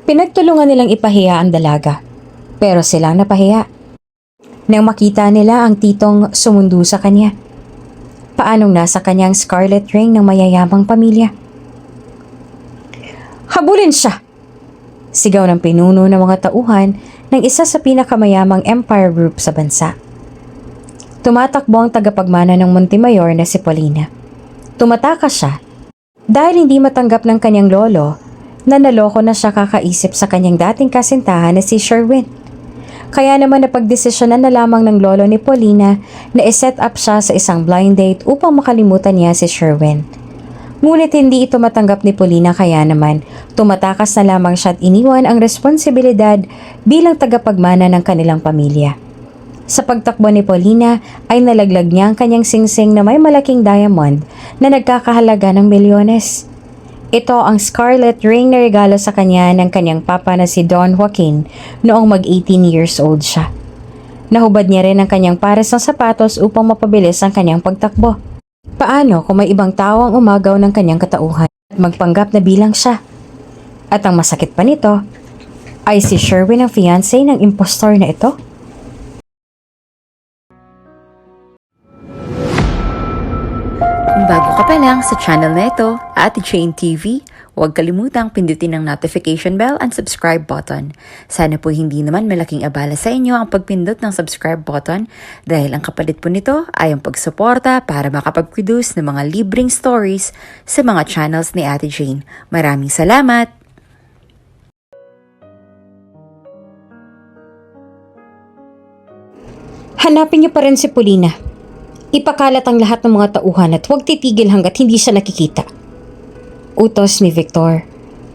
Pinagtulungan nilang ipahiya ang dalaga, pero silang napahiya. Nang makita nila ang titong sumundo sa kanya, paanong nasa kanyang scarlet ring ng mayayamang pamilya. Habulin siya! Sigaw ng pinuno ng mga tauhan ng isa sa pinakamayamang empire group sa bansa. Tumatakbo ang tagapagmana ng Montemayor na si Paulina. Tumatakas siya dahil hindi matanggap ng kanyang lolo na naloko na siya kakaisip sa kanyang dating kasintahan na si Sherwin. Kaya naman napagdesisyonan na lamang ng lolo ni Paulina na iset up siya sa isang blind date upang makalimutan niya si Sherwin. Ngunit hindi ito matanggap ni Paulina kaya naman tumatakas na lamang siya at iniwan ang responsibilidad bilang tagapagmana ng kanilang pamilya. Sa pagtakbo ni Paulina ay nalaglag niya ang kanyang singsing na may malaking diamond na nagkakahalaga ng milyones. Ito ang scarlet ring na regalo sa kanya ng kanyang papa na si Don Joaquin noong mag-18 years old siya. Nahubad niya rin ang kanyang pares ng sapatos upang mapabilis ang kanyang pagtakbo. Paano kung may ibang tao ang umagaw ng kanyang katauhan at magpanggap na bilang siya? At ang masakit pa nito ay si Sherwin ang fiancé ng impostor na ito. Kung bago ka pa lang sa channel na ito, Ate Jane TV, huwag kalimutang pindutin ang notification bell and subscribe button. Sana po hindi naman malaking abala sa inyo ang pagpindot ng subscribe button dahil ang kapalit po nito ay ang pagsuporta para makapag-produce ng mga libreng stories sa mga channels ni Ate Jane. Maraming salamat! Hanapin niyo pa rin si Paulina. Ipakalat ang lahat ng mga tauhan at huwag titigil hanggat hindi siya nakikita. Utos ni Victor,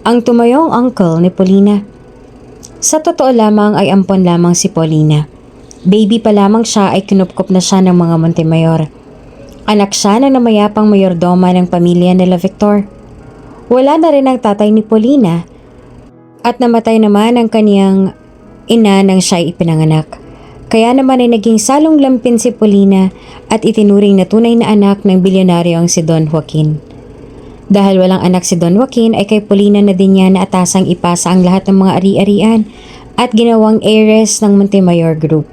ang tumayong uncle ni Paulina. Sa totoo lamang ay ampon lamang si Paulina. Baby pa lamang siya ay kinupkop na siya ng mga Montemayor. Anak siya ng namayapang mayordoma ng pamilya nila Victor. Wala na rin ang tatay ni Paulina at namatay naman ang kaniyang ina nang siya ipinanganak. Kaya naman ay naging salong lampin si Paulina at itinuring na tunay na anak ng bilyonaryo ang si Don Joaquin. Dahil walang anak si Don Joaquin ay kay Paulina na din niya naatasang ipasa ang lahat ng mga ari-arian at ginawang heiress ng Montemayor Group.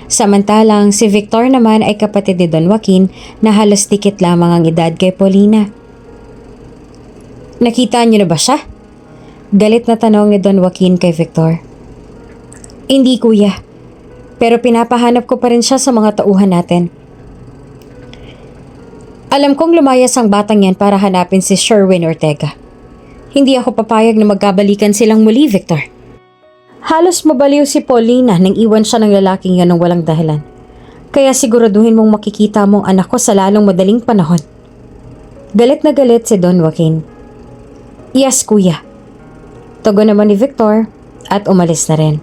Samantalang si Victor naman ay kapatid ni Don Joaquin na halos dikit lamang ang edad kay Paulina. Nakita niyo na ba siya? Galit na tanong ni Don Joaquin kay Victor. Hindi kuya. Pero pinapahanap ko pa rin siya sa mga tauhan natin. Alam kong lumayas ang batang yan para hanapin si Sherwin Ortega. Hindi ako papayag na magkabalikan silang muli, Victor. Halos mabaliw si Paulina nang iwan siya ng lalaking yan ng walang dahilan. Kaya siguraduhin mong makikita mong anak ko sa lalong madaling panahon. Galit na galit si Don Joaquin. Yes, kuya. Tugon naman ni Victor at umalis na rin.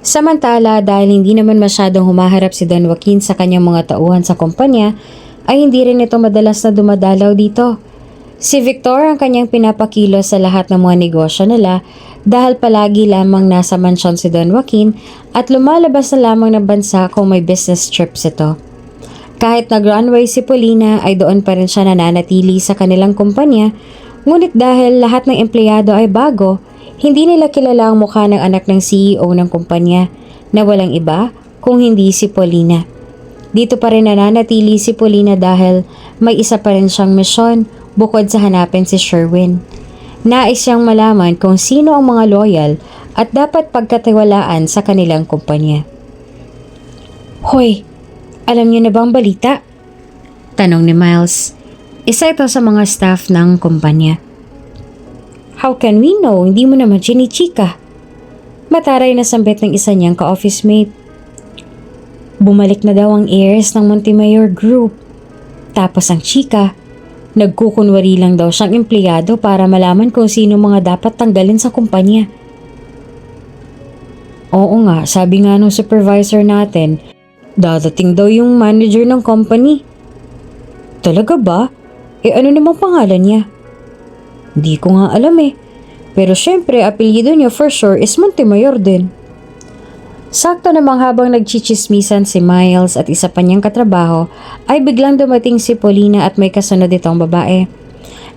Samantala, dahil hindi naman masyadong humaharap si Don Joaquin sa kanyang mga tauhan sa kumpanya, ay hindi rin ito madalas na dumadalaw dito. Si Victor ang kanyang pinapakilos sa lahat ng mga negosyo nila dahil palagi lamang nasa mansyon si Don Joaquin at lumalabas na lamang ng bansa kung may business trips ito. Kahit nag-runway si Paulina ay doon pa rin siya nananatili sa kanilang kumpanya, ngunit dahil lahat ng empleyado ay bago, hindi nila kilala ang mukha ng anak ng CEO ng kumpanya na walang iba kung hindi si Paulina. Dito pa rin nananatili si Paulina dahil may isa pa rin siyang misyon bukod sa hanapin si Sherwin. Nais siyang malaman kung sino ang mga loyal at dapat pagkatiwalaan sa kanilang kumpanya. Hoy, alam niyo na bang balita? Tanong ni Miles. Isa ito sa mga staff ng kumpanya. How can we know? Hindi mo naman chinichika. Mataray na sambit ng isa niyang ka-office mate. Bumalik na daw ang heirs ng Montemayor Group. Tapos ang chika, nagkukunwari lang daw siyang empleyado para malaman kung sino mga dapat tanggalin sa kumpanya. Oo nga, sabi nga ng supervisor natin, dadating daw yung manager ng company. Talaga ba? Ano namang pangalan niya? Di ko nga alam eh. Pero syempre, apelyido niya for sure is Montemayor din. Sakto namang habang nagchichismisan si Miles at isa pa niyang katrabaho, ay biglang dumating si Paulina at may kasunod itong babae.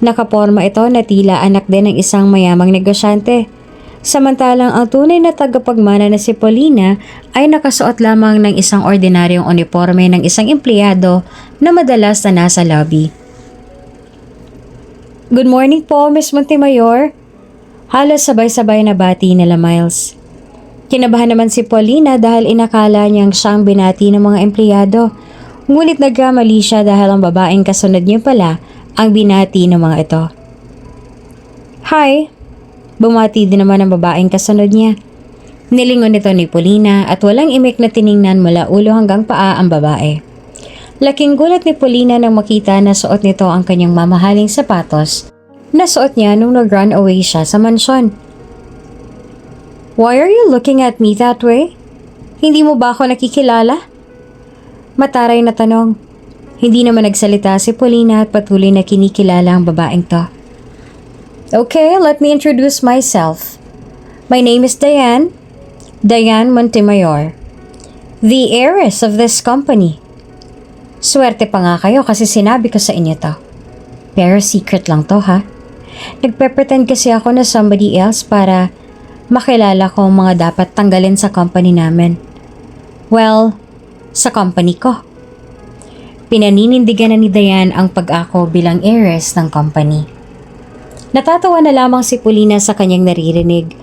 Nakaporma ito na tila anak din ng isang mayamang negosyante. Samantalang ang tunay na tagapagmana na si Paulina ay nakasuot lamang ng isang ordinaryong uniforme ng isang empleyado na madalas na nasa lobby. Good morning po, Miss Montemayor. Halos sabay-sabay na bati nila Miles. Kinabahan naman si Paulina dahil inakala niyang siyang binati ng mga empleyado. Ngunit nagkamali siya dahil ang babaeng kasunod niya pala ang binati ng mga ito. Hi! Bumati din naman ang babaeng kasunod niya. Nilingon nito ni Paulina at walang imik na tiningnan mula ulo hanggang paa ang babae. Laking gulat ni Paulina nang makita na suot nito ang kanyang mamahaling sapatos na suot niya nung nag-run away siya sa mansyon. Why are you looking at me that way? Hindi mo ba ako nakikilala? Mataray na tanong. Hindi naman nagsalita si Paulina at patuloy na kinikilala ang babaeng to. Okay, let me introduce myself. My name is Diane Montemayor, the heiress of this company. Swerte pa nga kayo kasi sinabi ko sa inyo to. Pero secret lang to ha. Nagpe-pretend kasi ako na somebody else para makilala ko ang mga dapat tanggalin sa company namin. Well, sa company ko. Pinaninindigan na ni Diane ang pag-ako bilang heiress ng company. Natatawa na lamang si Paulina sa kanyang naririnig.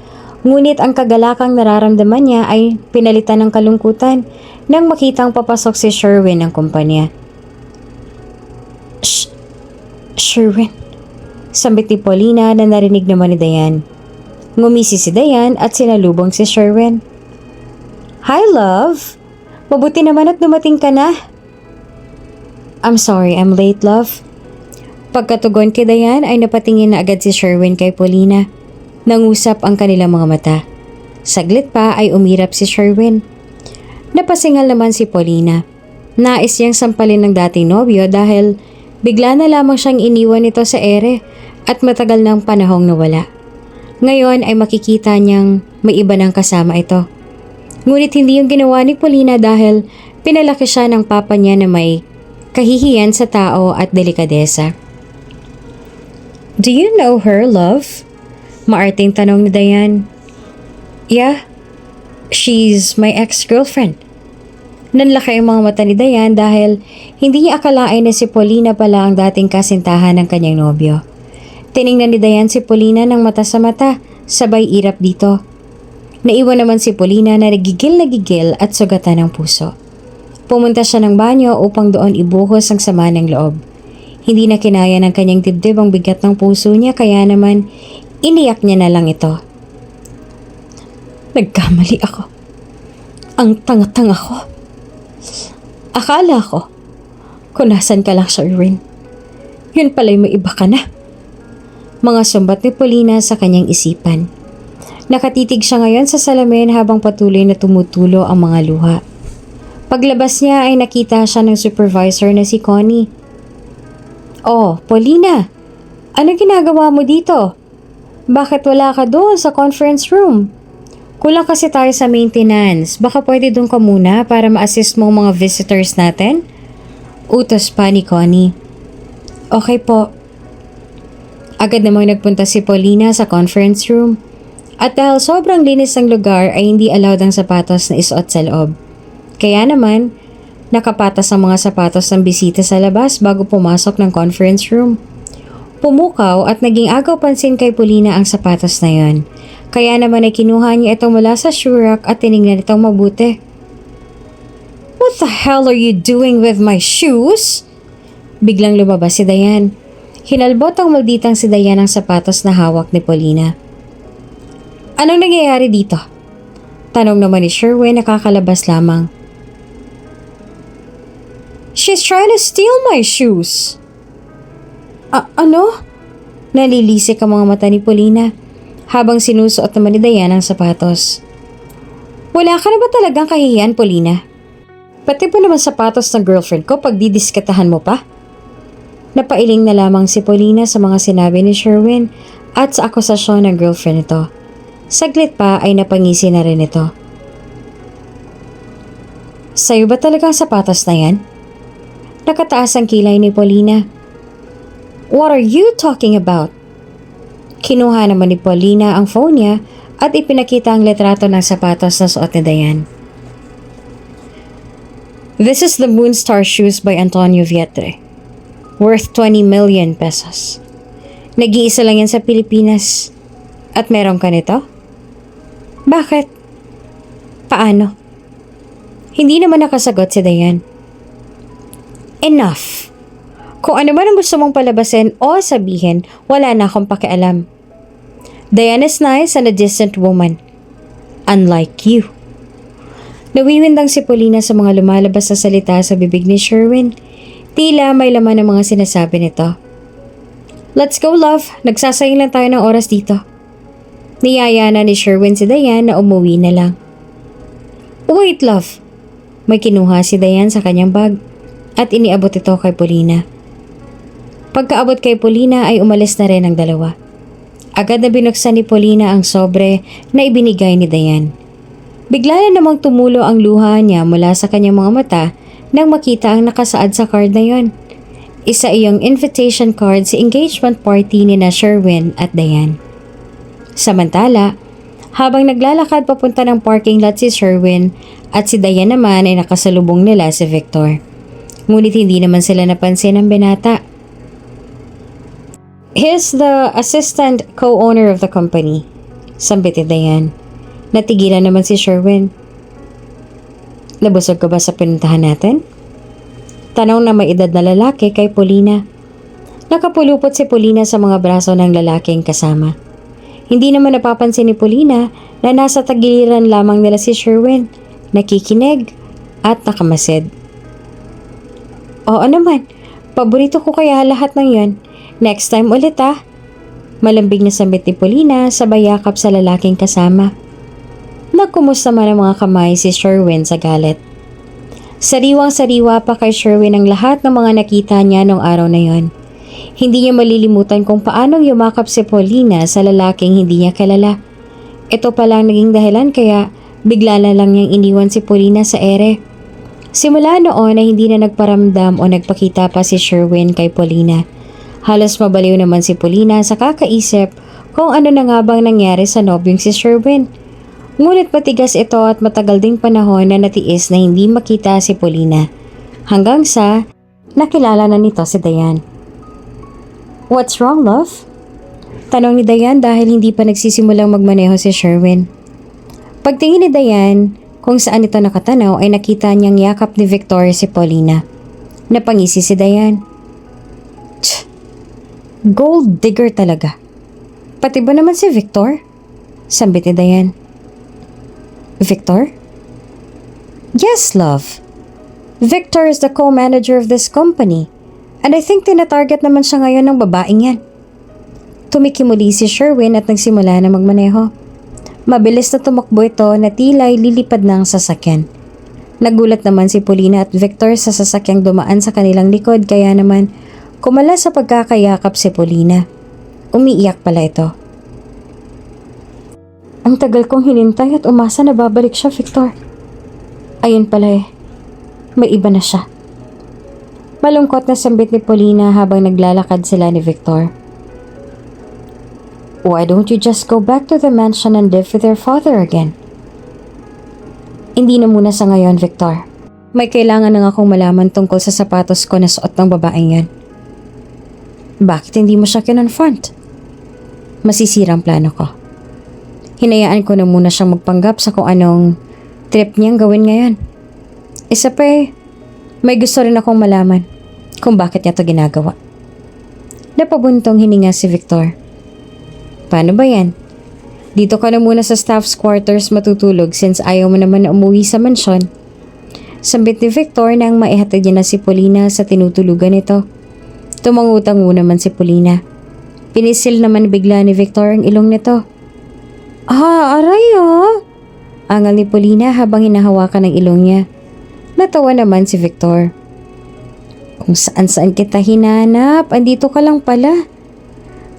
Ngunit ang kagalakang nararamdaman niya ay pinalitan ng kalungkutan nang makitang papasok si Sherwin ng kumpanya. Shh! Sherwin! Sambit ni Paulina na narinig naman ni Diane. Ngumisi si Diane at sinalubong si Sherwin. Hi, love! Mabuti naman at dumating ka na. I'm sorry, I'm late, love. Pagkatugon kay Diane ay napatingin na agad si Sherwin kay Paulina. Nangusap ang kanilang mga mata. Saglit pa ay umirap si Sherwin. Napasingal naman si Paulina. Nais niyang sampalin ng dating nobyo dahil bigla na lamang siyang iniwan nito sa ere at matagal ng panahong nawala. Ngayon ay makikita niyang may iba ng kasama ito. Ngunit hindi yung ginawa ni Paulina dahil pinalaki siya ng papa niya na may kahihiyan sa tao at delikadesa. Do you know her, love? Maarting tanong ni Diane. Yeah, she's my ex-girlfriend. Nanlaki ang mga mata ni Diane dahil hindi niya akalain na si Paulina pala ang dating kasintahan ng kanyang nobyo. Tiningnan ni Diane si Paulina ng mata sa mata, sabay irap dito. Naiwan naman si Paulina na nagigil at sugatan ng puso. Pumunta siya ng banyo upang doon ibuhos ang sama ng loob. Hindi na kinaya ng kanyang dibdib ang bigat ng puso niya kaya naman iniyak niya na lang ito. Nagkamali ako. Ang tanga-tanga ko. Akala ko kung nasan ka lang, Sherwin. Yun pala'y may iba ka na. Mga sumbat ni Paulina sa kanyang isipan. Nakatitig siya ngayon sa salamin habang patuloy na tumutulo ang mga luha. Paglabas niya ay nakita siya ng supervisor na si Connie. Oh, Paulina, ano ginagawa mo dito? Bakit wala ka doon sa conference room? Kulang kasi tayo sa maintenance. Baka pwede doon ka muna para ma-assist mo mga visitors natin? Utos pa ni Connie. Okay po. Agad namang nagpunta si Paulina sa conference room. At dahil sobrang linis ng lugar ay hindi allowed ang sapatos na isuot sa loob. Kaya naman, nakapatas ang mga sapatos ng bisita sa labas bago pumasok ng conference room. Pumukaw at naging agaw pansin kay Paulina ang sapatos na yon. Kaya naman ay kinuha niya ito mula sa shoe rack at tinignan itong mabuti. What the hell are you doing with my shoes? Biglang lumabas si Diane. Hinalbot ang malditang si Diane ang sapatos na hawak ni Paulina. Anong nangyayari dito? Tanong naman ni Sherwin na kakalabas lamang. She's trying to steal my shoes. Ano? Nalilisik ang mga mata ni Paulina habang sinusuot naman ni Diane ang sapatos. Wala ka na ba talagang kahihiyan, Paulina? Pati pa naman sapatos ng girlfriend ko pag didiskatahan mo pa? Napailing na lamang si Paulina sa mga sinabi ni Sherwin at sa akusasyon ng girlfriend nito. Saglit pa ay napangisi na rin ito. Sa'yo ba talaga ang sapatos na yan? Nakataas ang kilay ni Paulina. What are you talking about? Kinuha naman ni Paulina ang phone niya at ipinakita ang litrato ng sapatos na suot ni Diane. This is the Moonstar shoes by Antonio Vietre. Worth 20 million pesos. Nag-iisa lang yan sa Pilipinas. At meron ka nito? Bakit? Paano? Hindi naman nakasagot si Diane. Enough. Kung ano man ang gusto mong palabasin o sabihin, wala na akong pakialam. Diane is nice and a decent woman. Unlike you. Nawiwindang si Paulina sa mga lumalabas na salita sa bibig ni Sherwin. Tila may laman ng mga sinasabi nito. Let's go, love. Nagsasayang lang tayo ng oras dito. Niyaya na ni Sherwin si Diane na umuwi na lang. Wait, love. May kinuha si Diane sa kanyang bag at iniabot ito kay Paulina. Pagkaabot kay Paulina ay umalis na rin ang dalawa. Agad na binuksan ni Paulina ang sobre na ibinigay ni Diane. Bigla na namang tumulo ang luha niya mula sa kanyang mga mata nang makita ang nakasaad sa card na yon. Isa iyong invitation card sa engagement party ni na Sherwin at Diane. Samantala, habang naglalakad papunta ng parking lot si Sherwin at si Diane naman ay nakasalubong nila si Victor. Ngunit hindi naman sila napansin ng binata. He's the assistant co-owner of the company, sambit ni Diane. Natigilan naman si Sherwin. Nabusog ka ba sa pinuntahan natin? Tanong na may edad na lalaki kay Paulina. Nakapulupot si Paulina sa mga braso ng lalaking kasama. Hindi naman napapansin ni Paulina na nasa tagiliran lamang nila si Sherwin, nakikinig at nakamasid. Oo naman, paborito ko kaya lahat ng yon. Next time ulit ah. Malambing na sambit ni Paulina sabay yakap sa lalaking kasama. Nagkumusta man ang mga kamay si Sherwin sa galit. Sariwang-sariwa pa kay Sherwin ang lahat ng mga nakita niya nung araw na yon. Hindi niya malilimutan kung paanong yumakap si Paulina sa lalaking hindi niya kilala. Ito palang naging dahilan kaya bigla na lang niyang iniwan si Paulina sa ere. Simula noon ay hindi na nagparamdam o nagpakita pa si Sherwin kay Paulina. Halos mabaliw naman si Paulina sa kakaisip kung ano na nga bang nangyari sa nobyong si Sherwin. Ngunit matigas ito at matagal ding panahon na natiis na hindi makita si Paulina. Hanggang sa nakilala na nito si Diane. What's wrong, love? Tanong ni Diane dahil hindi pa nagsisimulang magmaneho si Sherwin. Pagtingin ni Diane kung saan ito nakatanaw ay nakita niyang yakap ni Victor si Paulina. Napangisi si Diane. Tch! Gold digger talaga. Pati ba naman si Victor? Sambit ni Diane. Victor? Yes, love. Victor is the co-manager of this company. And I think tinatarget naman siya ngayon ng babaeng yan. Tumikimuli si Sherwin at nagsimula na magmaneho. Mabilis na tumakbo ito na tila'y lilipad na ang sasakyan. Nagulat naman si Paulina at Victor sa sasakyang dumaan sa kanilang likod kaya naman kumala sa pagkakayakap si Paulina. Umiiyak pala ito. Ang tagal kong hinintay at umasa na babalik siya, Victor. Ayun pala eh, may iba na siya. Malungkot na sambit ni Paulina habang naglalakad sila ni Victor. Why don't you just go back to the mansion and live with your father again? Hindi na muna sa ngayon, Victor. May kailangan na akong malaman tungkol sa sapatos ko na suot ng babaeng yan. Bakit hindi mo siya kinonfront? Masisirang plano ko. Hinayaan ko na muna siyang magpanggap sa kung anong trip niyang gawin ngayon. Isa pa eh, may gusto rin akong malaman kung bakit niya to ginagawa. Napabuntong hininga si Victor. Paano ba yan? Dito ka na muna sa staff's quarters matutulog since ayaw mo naman na umuwi sa mansyon. Sambit ni Victor nang maihatid niya na si Paulina sa tinutulugan nito. Tumangutango naman si Paulina. Pinisil naman bigla ni Victor ang ilong nito. Aray ah! Angal ni Paulina habang hinahawakan ang ilong niya. Natawa naman si Victor. Kung saan-saan kita hinanap, andito ka lang pala.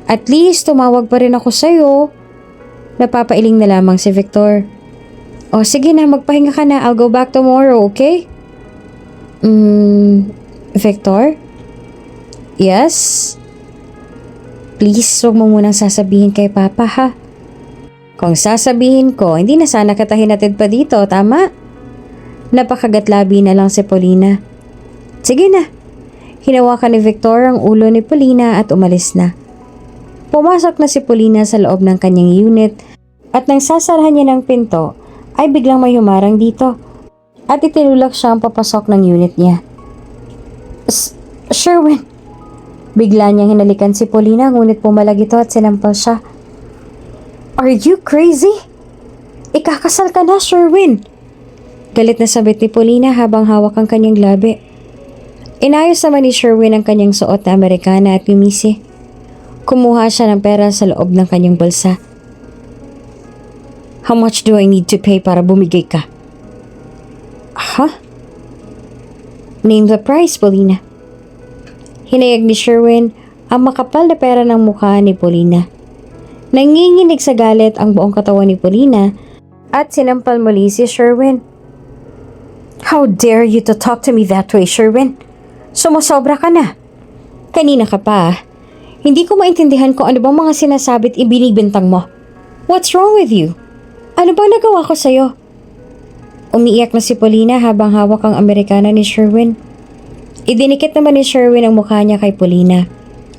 At least tumawag pa rin ako sa'yo. Napapailing na lamang si Victor. O sige na, magpahinga ka na. I'll go back tomorrow, okay? Victor? Yes? Please, huwag mo munang sasabihin kay Papa ha. Kung sasabihin ko, hindi na sana kita hinatid pa dito, tama? Napakagatlabi na lang si Paulina. Sige na. Hinawakan ni Victor ang ulo ni Paulina at umalis na. Pumasok na si Paulina sa loob ng kanyang unit at nang sasarahan niya ng pinto ay biglang may humarang dito at itinulak siyang papasok ng unit niya. Sherwin! Bigla niyang hinalikan si Paulina ngunit pumalag ito at sinampal siya. Are you crazy? Ikakasal ka na, Sherwin! Galit na sabit ni Paulina habang hawak ang kanyang labi. Inayos naman ni Sherwin ang kanyang suot na Amerikana at pimisi. Kumuha siya ng pera sa loob ng kanyang bulsa. How much do I need to pay para bumigay ka? Huh? Name the price, Paulina. Hinayag ni Sherwin ang makapal na pera ng mukha ni Paulina. Nanginginig sa galit ang buong katawan ni Paulina at sinampal muli si Sherwin. How dare you to talk to me that way, Sherwin? Sumusobra ka na. Kanina ka pa. Hindi ko maintindihan kung ano bang mga sinasabi at ibinibintang mo. What's wrong with you? Ano bang nagawa ko sa'yo? Umiiyak na si Paulina habang hawak ang Amerikana ni Sherwin. Idinikit naman ni Sherwin ang mukha niya kay Paulina.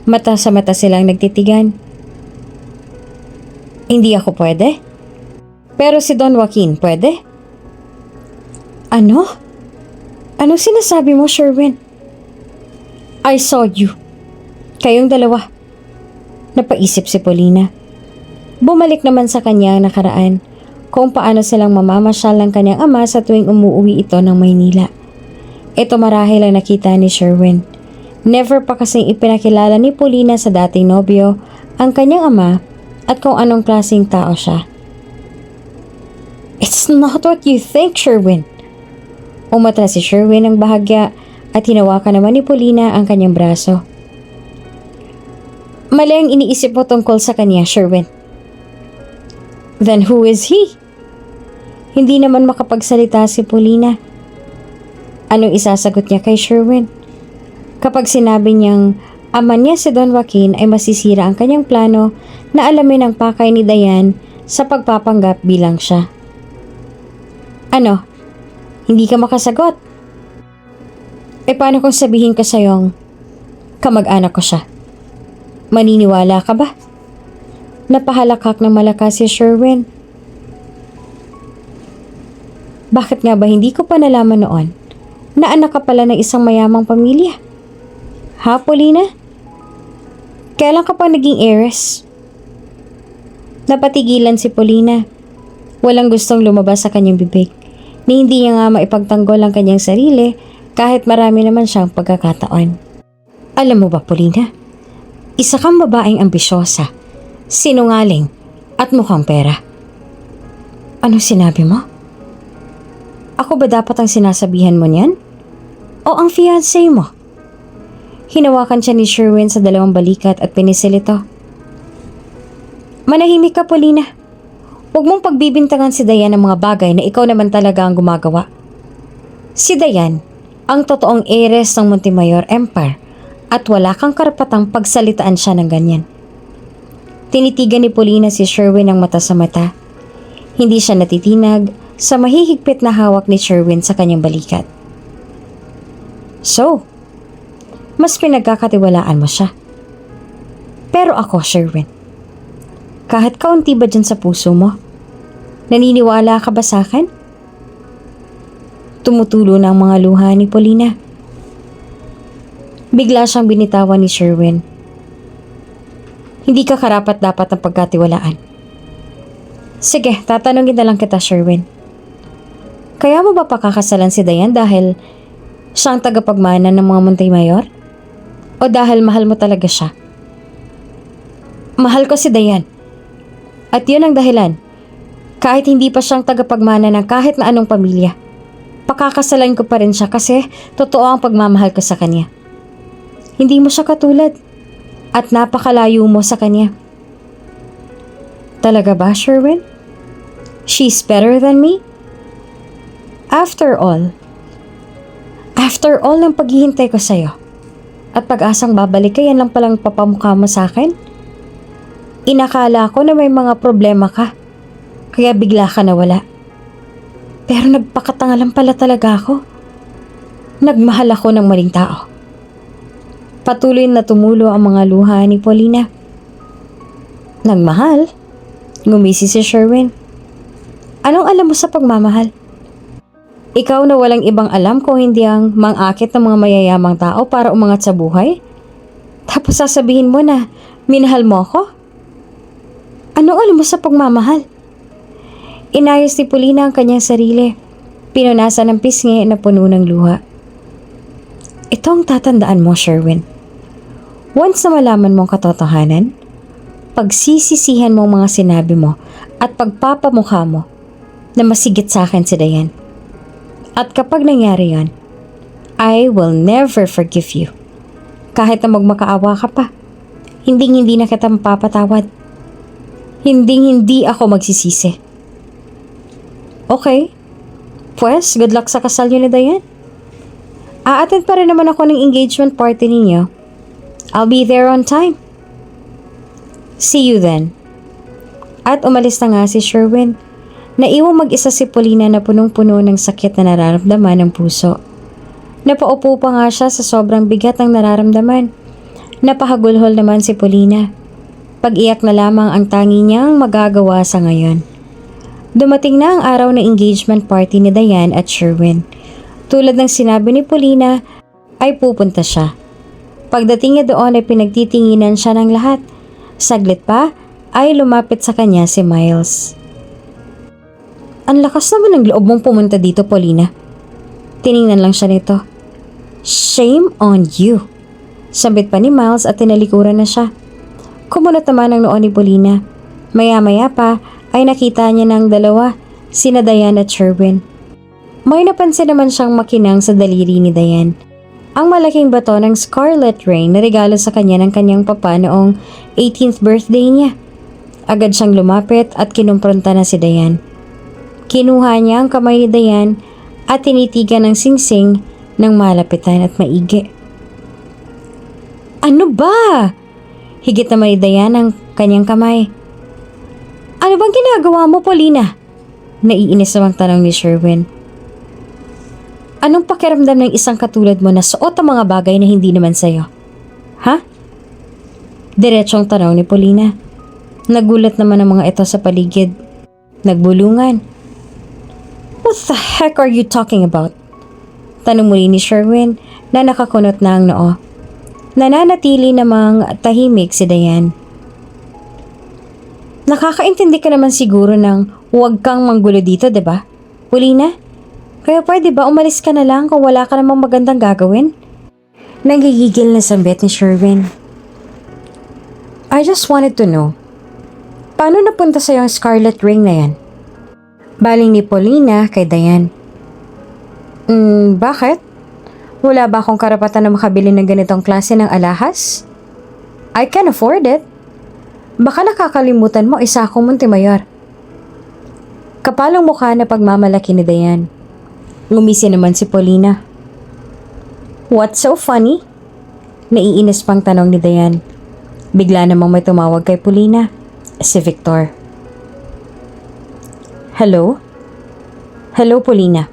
Mata sa mata silang nagtitigan. Hindi ako pwede? Pero si Don Joaquin pwede? Ano? Ano sinasabi mo, Sherwin? I saw you. Kayong dalawa. Napaisip si Paulina. Bumalik naman sa kanya ang nakaraan kung paano silang mamamasyal ng kanyang ama sa tuwing umuwi ito ng Maynila. Ito marahil ang nakita ni Sherwin. Never pa kasing ipinakilala ni Paulina sa dating nobyo ang kanyang ama at kung anong klaseng tao siya. It's not what you think, Sherwin. Umatras si Sherwin ng bahagya at hinawakan naman ni Paulina ang kanyang braso. Mali ang iniisip mo tungkol sa kanya, Sherwin. Then who is he? Hindi naman makapagsalita si Paulina. Anong isasagot niya kay Sherwin? Kapag sinabi niyang ama niya si Don Joaquin ay masisira ang kanyang plano na alamin ang pakay ni Diane sa pagpapanggap bilang siya. Ano? Hindi ka makasagot? Paano kung sabihin ko sa'yong kamag-anak ko siya? Maniniwala ka ba? Napahalakak ng malakas si Sherwin. Bakit nga ba hindi ko pa nalaman noon na anak ka pala ng isang mayamang pamilya? Ha, Paulina? Kailan ka pa naging heiress? Napatigilan si Paulina. Walang gustong lumabas sa kanyang bibig. Ni hindi niya nga maipagtanggol ang kanyang sarili kahit marami naman siyang pagkakataon. Alam mo ba, Paulina? Isa kang babaeng ambisyosa, sinungaling, at mukhang pera. Ano sinabi mo? Ako ba dapat ang sinasabihan mo niyan? O ang fiancé mo? Hinawakan siya ni Sherwin sa dalawang balikat at pinisil ito. Manahimik ka, Paulina. Huwag mong pagbibintangan si Diane ng mga bagay na ikaw naman talaga ang gumagawa. Si Diane, ang totoong heiress ng Montemayor Empire at wala kang karapatang pagsalitaan siya ng ganyan. Tinitigan ni Paulina si Sherwin ng mata sa mata. Hindi siya natitinag sa mahihigpit na hawak ni Sherwin sa kanyang balikat. So, mas pinagkakatiwalaan mo siya. Pero ako, Sherwin, kahit kaunti ba dyan sa puso mo, naniniwala ka ba sa akin? Tumutulo na ang mga luha ni Paulina. Bigla siyang binitawan ni Sherwin. Hindi ka karapat-dapat ng pagkatiwalaan. Sige, tatanungin na lang kita, Sherwin. Kaya mo ba pakakasalan si Diane dahil siyang tagapagmana ng mga Montemayor? O dahil mahal mo talaga siya? Mahal ko si Diane. At yun ang dahilan. Kahit hindi pa siyang tagapagmana ng kahit na anong pamilya, pakakasalan ko pa rin siya kasi totoo ang pagmamahal ko sa kanya. Hindi mo siya katulad at napakalayo mo sa kanya. Talaga ba, Sherwin? She's better than me? After all ng paghihintay ko sa'yo at pag-asang babalik ka, yan lang palang papamukha mo sa akin? Inakala ko na may mga problema ka Kaya bigla ka nawala. Pero nagpakatanga lang pala talaga ako. Nagmahal ako ng maling tao. Patuloy na tumulo ang mga luha ni Paulina. Nagmahal? Ngumisi si Sherwin. Anong alam mo sa pagmamahal? Ikaw na walang ibang alam kung hindi ang mangakit ng mga mayayamang tao para umangat sa buhay? Tapos sasabihin mo na minahal mo ako? Anong alam mo sa pagmamahal? Inayos ni Paulina ang kanyang sarili. Pinunasan ng pisngi na puno ng luha. Ito ang tatandaan mo, Sherwin. Once na malaman mong katotohanan, pagsisisihan mo ang mga sinabi mo at pagpapamukha mo na masigit sa akin si Dayan. At kapag nangyari yon, I will never forgive you. Kahit na magmakaawa ka pa, hindi na kita mapapatawad. Hindi ako magsisisi. Okay, pues good luck sa kasal niyo ni Dayan. A-attend pa rin naman ako ng engagement party ninyo. I'll be there on time. See you then. At umalis na nga si Sherwin. Naiwang mag-isa si Paulina na punong-puno ng sakit na nararamdaman ng puso. Napaupo pa nga siya sa sobrang bigat ng nararamdaman. Napahagulhol naman si Paulina. Pag-iyak na lamang ang tangi niyang magagawa sa ngayon. Dumating na ang araw ng engagement party ni Dayan at Sherwin. Tulad ng sinabi ni Paulina, ay pupunta siya. Pagdating niya doon ay pinagtitinginan siya ng lahat. Saglit pa ay lumapit sa kanya si Miles. Ang lakas naman ng loob mong pumunta dito, Paulina. Tiningnan lang siya nito. Shame on you. Sambit pa ni Miles at tinalikuran na siya. Kumunot naman ang noon ni Paulina. Maya-maya pa ay nakita niya ng dalawa, sina Dayan at Sherwin. May napansin naman siyang makinang sa daliri ni Dayan. Ang malaking bato ng Scarlet Rain na regalo sa kanya ng kanyang papa noong 18th birthday niya. Agad siyang lumapit at kinumpronta na si Dayan. Kinuha niya ang kamay ni Dayan at tinitigan ng singsing ng malapitan at maigi. Ano ba? Higit naman ni Dayan ang kanyang kamay. Ano bang ginagawa mo, Paulina? Naiinis namang tanong ni Sherwin. Anong pakiramdam ng isang katulad mo na suot ang mga bagay na hindi naman sa'yo? Ha? Diretsong tanong ni Paulina. Nagulat naman ang mga ito sa paligid. Nagbulungan. What the heck are you talking about? Tanong muli ni Sherwin na nakakunot na ang noo. Nananatili namang tahimik si Dayan. Nakakaintindi ka naman siguro ng huwag kang manggulo dito, diba? Paulina? Kaya pwede ba umalis ka na lang kung wala ka namang magandang gagawin? Nagigigil na sambit ni Sherwin. I just wanted to know, paano napunta sa'yo ang Scarlet Ring na yan? Baling ni Paulina kay Dayan. Bakit? Wala ba akong karapatan na makabili ng ganitong klase ng alahas? I can afford it. Baka nakakalimutan mo, isa akong Montemayor. Kapalong mukha na pagmamalaki ni Dayan. Ngumisi naman si Paulina. What's so funny? Naiinis pang tanong ni Dayan. Bigla namang may tumawag kay Paulina. Si Victor. Hello? Hello, Paulina.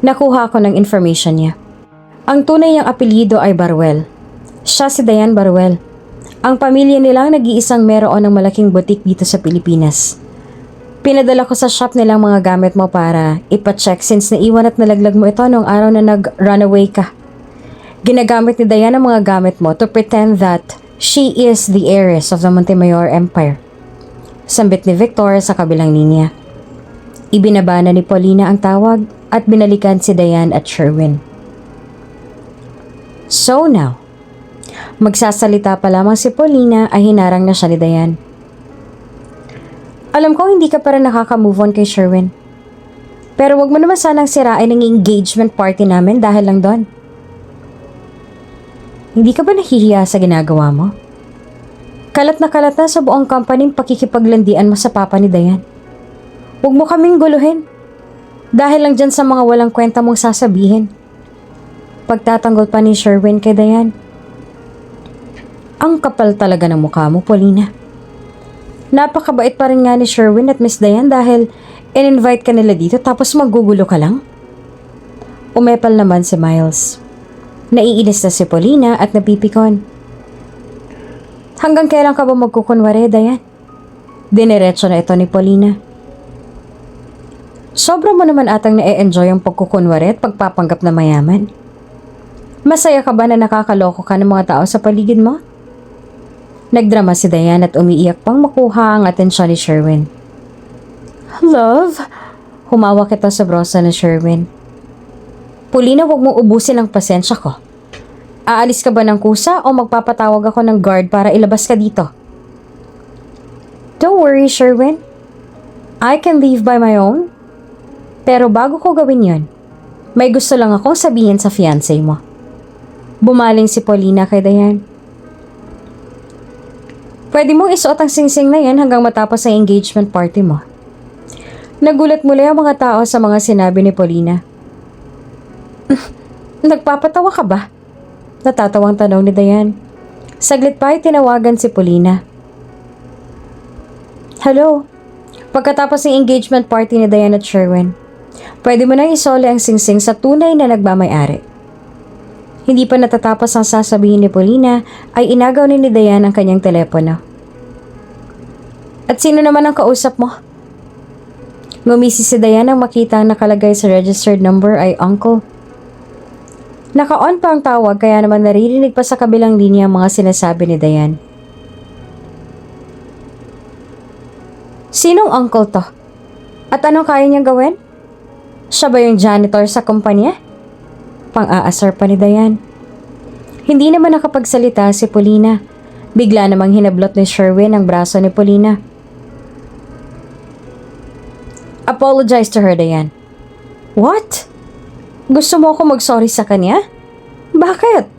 Nakuha ko ng information niya. Ang tunay niyang apelyido ay Baruel. Siya si Dayan Baruel. Ang pamilya nilang nag-iisang meron ng malaking butik dito sa Pilipinas. Pinadala ko sa shop nilang mga gamit mo para ipacheck since naiwan at nalaglag mo ito noong araw na nag-runaway ka. Ginagamit ni Dayan ang mga gamit mo to pretend that she is the heiress of the Montemayor Empire. Sambit ni Victor sa kabilang linya. Ibinabana ni Paulina ang tawag at binalikan si Dayan at Sherwin. So now, magsasalita pa lamang si Paulina ay hinarang na siya ni Dayan. Alam ko hindi ka pa rin nakaka-move on kay Sherwin. Pero wag mo naman sanang sirain ang engagement party namin dahil lang doon. Hindi ka ba nahihiya sa ginagawa mo? Kalat na sa buong company pakikipaglandian mo sa papa ni Dayan. Huwag mo kaming guluhin. Dahil lang dyan sa mga walang kwenta mong sasabihin. Pagtatanggol pa ni Sherwin kay Dayan. Ang kapal talaga ng mukha mo, Paulina. Napakabait pa rin nga ni Sherwin at Miss Diane dahil in-invite ka nila dito tapos magugulo ka lang. Umepal naman si Miles. Naiinis na si Paulina at napipikon. Hanggang kailan ka ba magkukunwari, Diane? Dinerecho na ito ni Paulina. Sobra mo naman atang na-e-enjoy ang pagkukunwari at pagpapanggap na mayaman. Masaya ka ba na nakakaloko ka ng mga tao sa paligid mo? Nagdrama si Diane at umiiyak pang makuha ang atensyon ni Sherwin. Love? Humawak ito sa brosa ni Sherwin. Paulina, huwag mong ubusin ang pasensya ko. Aalis ka ba ng kusa o magpapatawag ako ng guard para ilabas ka dito? Don't worry, Sherwin. I can leave by my own. Pero bago ko gawin yon, may gusto lang akong sabihin sa fiancé mo. Bumaling si Paulina kay Diane. Pwede mong isuot ang singsing na yan hanggang matapos ang engagement party mo. Nagulat muli ang mga tao sa mga sinabi ni Paulina. Nagpapatawa ka ba? Natatawang tanong ni Diane. Saglit pa ay tinawagan si Paulina. Hello? Pagkatapos ng engagement party ni Diane at Sherwin, pwede mo nang isole ang singsing sa tunay na nagmamay-ari. Hindi pa natatapos ang sasabihin ni Paulina ay inagaw ni Diane ang kanyang telepono. At sino naman ang kausap mo? Ngumisi si Diane nang makita ang nakalagay sa registered number ay Uncle. Naka-on pa ang tawag kaya naman naririnig pa sa kabilang linya ang mga sinasabi ni Diane. Sinong uncle to? At anong kaya niyang gawin? Siya ba yung janitor sa kumpanya? Pang-aasar pa ni Diane. Hindi naman nakapagsalita si Paulina. Bigla namang hinablot ni Sherwin ang braso ni Paulina. Apologize to her, Diane. What? Gusto mo ako mag-sorry sa kanya? Bakit?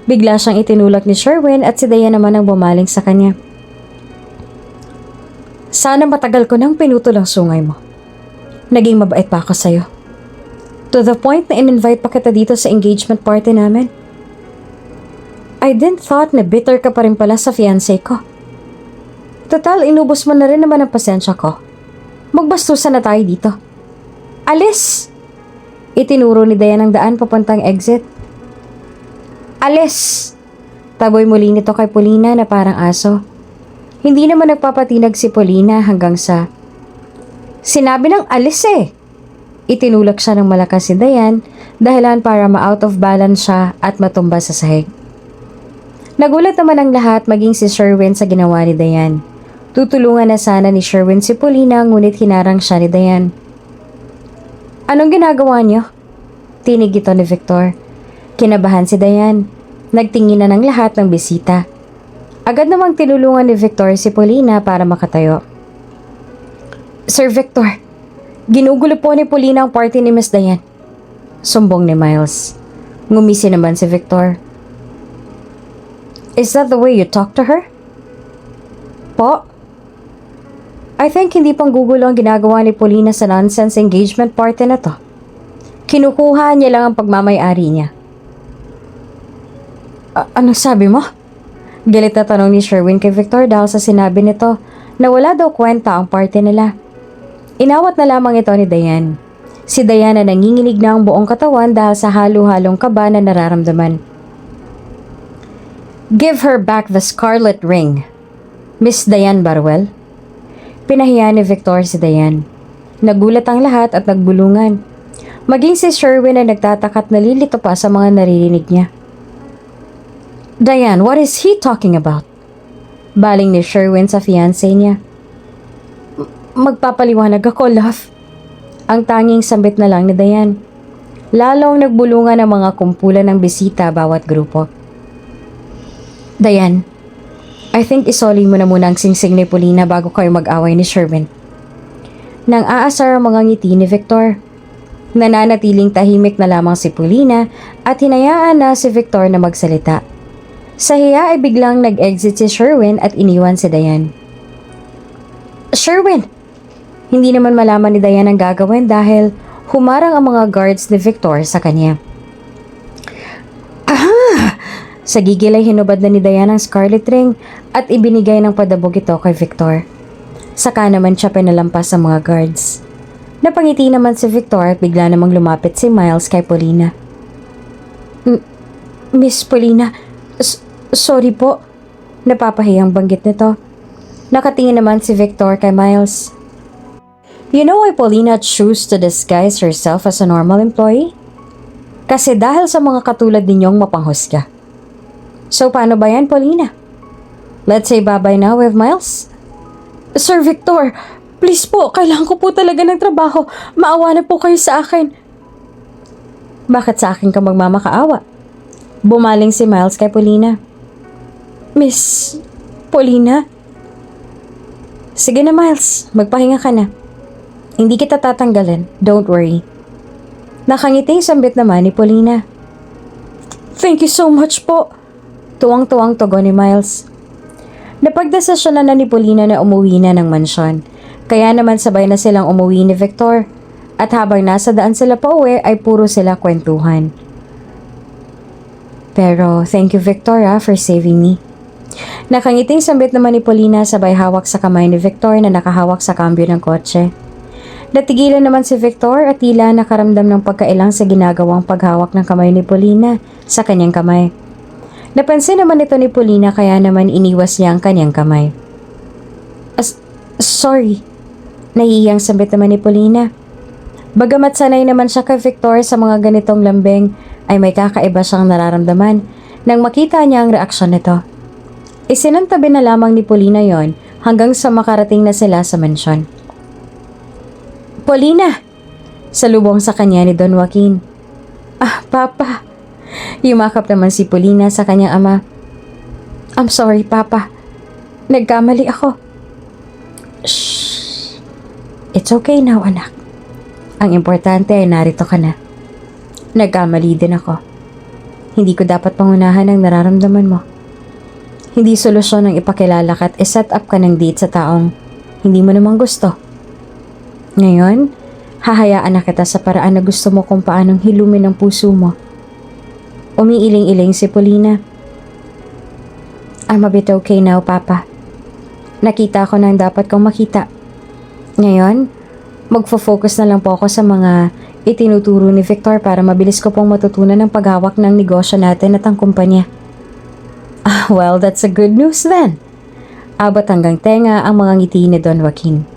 Bigla siyang itinulak ni Sherwin at si Diane naman ang bumaling sa kanya. Sana matagal ko nang pinutol ang sungay mo. Naging mabait pa ako sa'yo. To the point na in-invite pa kita dito sa engagement party namin. I didn't thought na bitter ka pa rin pala sa fiancé ko. Total, inubos mo na rin naman ang pasensya ko. Magbastusan na tayo dito. Alis! Itinuro ni Diane ang daan papuntang exit. Alis! Taboy muli nito kay Paulina na parang aso. Hindi naman nagpapatinag si Paulina hanggang sa... Sinabi ng alis eh! Itinulak siya ng malakas si Diane dahilan para ma-out of balance siya at matumba sa sahig. Nagulat naman ang lahat maging si Sherwin sa ginawa ni Diane. Tutulungan na sana ni Sherwin si Paulina ngunit hinarang siya ni Diane. Anong ginagawa niyo? Tinig ito ni Victor. Kinabahan si Diane. Nagtingin na ng lahat ng bisita. Agad namang tinulungan ni Victor si Paulina para makatayo. Sir Victor, ginugulo po ni Paulina ang party ni Miss Diane. Sumbong ni Miles. Ngumisi naman si Victor. Is that the way you talk to her? Po? I think hindi pang gugulo ang ginagawa ni Paulina sa nonsense engagement party na to. Kinukuha niya lang ang pagmamay-ari niya. Anong sabi mo? Galit na tanong ni Sherwin kay Victor dahil sa sinabi nito na wala daw kwenta ang party nila. Inawat na lamang ito ni Diane. Si Diane na nanginginig na ang buong katawan dahil sa halo-halong kaba na nararamdaman. Give her back the scarlet ring, Miss Diane Barwell. Pinahiya ni Victor si Diane. Nagulat ang lahat at nagbulungan. Maging si Sherwin ay nagtatakat nalilito pa sa mga naririnig niya. Diane, what is he talking about? Baling ni Sherwin sa fiancé niya. Magpapaliwanag ako, love. Ang tanging sambit na lang ni Diane. Lalong nagbulungan ang mga kumpulan ng bisita bawat grupo. Diane, I think isoli mo na muna ang singsing ni Paulina bago kayo mag-away ni Sherwin. Nang aasar ang mga ngiti ni Victor. Nananatiling tahimik na lamang si Paulina at hinayaan na si Victor na magsalita. Sa hiya ay biglang nag-exit si Sherwin at iniwan si Diane. Sherwin! Hindi naman malaman ni Diane ang gagawin dahil humarang ang mga guards ni Victor sa kanya. Sa gigil ay hinubad na ni Diane ang scarlet ring at ibinigay ng padabog ito kay Victor. Saka naman siya pinalampas sa mga guards. Napangiti naman si Victor at bigla namang lumapit si Miles kay Paulina. Miss Paulina, sorry po. Napapahiyang banggit nito. Nakatingin naman si Victor kay Miles. You know why Paulina chose to disguise herself as a normal employee? Kasi dahil sa mga katulad ninyong mapanghusga. So paano ba yan, Paulina? Let's say bye-bye now with Miles? Sir Victor, please po, kailangan ko po talaga ng trabaho. Maawa na po kayo sa akin. Bakit sa akin ka magmamakaawa? Bumaling si Miles kay Paulina. Miss Paulina? Sige na Miles, magpahinga ka na. Hindi kita tatanggalin, don't worry. Nakangiting sambit naman ni Paulina. Thank you so much po. Tuwang-tuwang tugon ni Miles. Napagdesisyonan na ni Paulina na umuwi na ng mansyon. Kaya naman sabay na silang umuwi ni Victor. At habang nasa daan sila pauwi ay puro sila kwentuhan. Pero thank you Victor for saving me. Nakangiting sambit naman ni Paulina sabay hawak sa kamay ni Victor na nakahawak sa kambyo ng kotse. Natigilan naman si Victor at tila nakaramdam ng pagkailang sa ginagawang paghawak ng kamay ni Paulina sa kanyang kamay. Napansin naman ito ni Paulina kaya naman iniwas niya ang kanyang kamay. Sorry. Nahihiyang sambit naman ni Paulina. Bagamat sanay naman siya kay Victor sa mga ganitong lambing ay may kakaiba siyang nararamdaman nang makita niya ang reaksyon nito. Isinantabi na lamang ni Paulina yon hanggang sa makarating na sila sa mansyon. Paulina! Salubong sa kanya ni Don Joaquin. Papa. Yumakap naman si Paulina sa kanyang ama. I'm sorry, Papa. Nagkamali ako. Shh. It's okay now, anak. Ang importante ay narito ka na. Nagkamali din ako. Hindi ko dapat pangunahan ang nararamdaman mo. Hindi solusyon ang ipakilala ka at iset up ka ng date sa taong hindi mo namang gusto. Ngayon, hahayaan na kita sa paraan na gusto mo kung paanong hilumin ang puso mo. Umiiling-iling si Paulina. I'm a bit okay now, Papa. Nakita ko na ang dapat kong makita. Ngayon, magfo-focus na lang po ako sa mga itinuturo ni Victor para mabilis ko pong matutunan ang paghawak ng negosyo natin at ang kumpanya. Well, that's a good news then. Abot hanggang tenga ang mga ngiti ni Don Joaquin.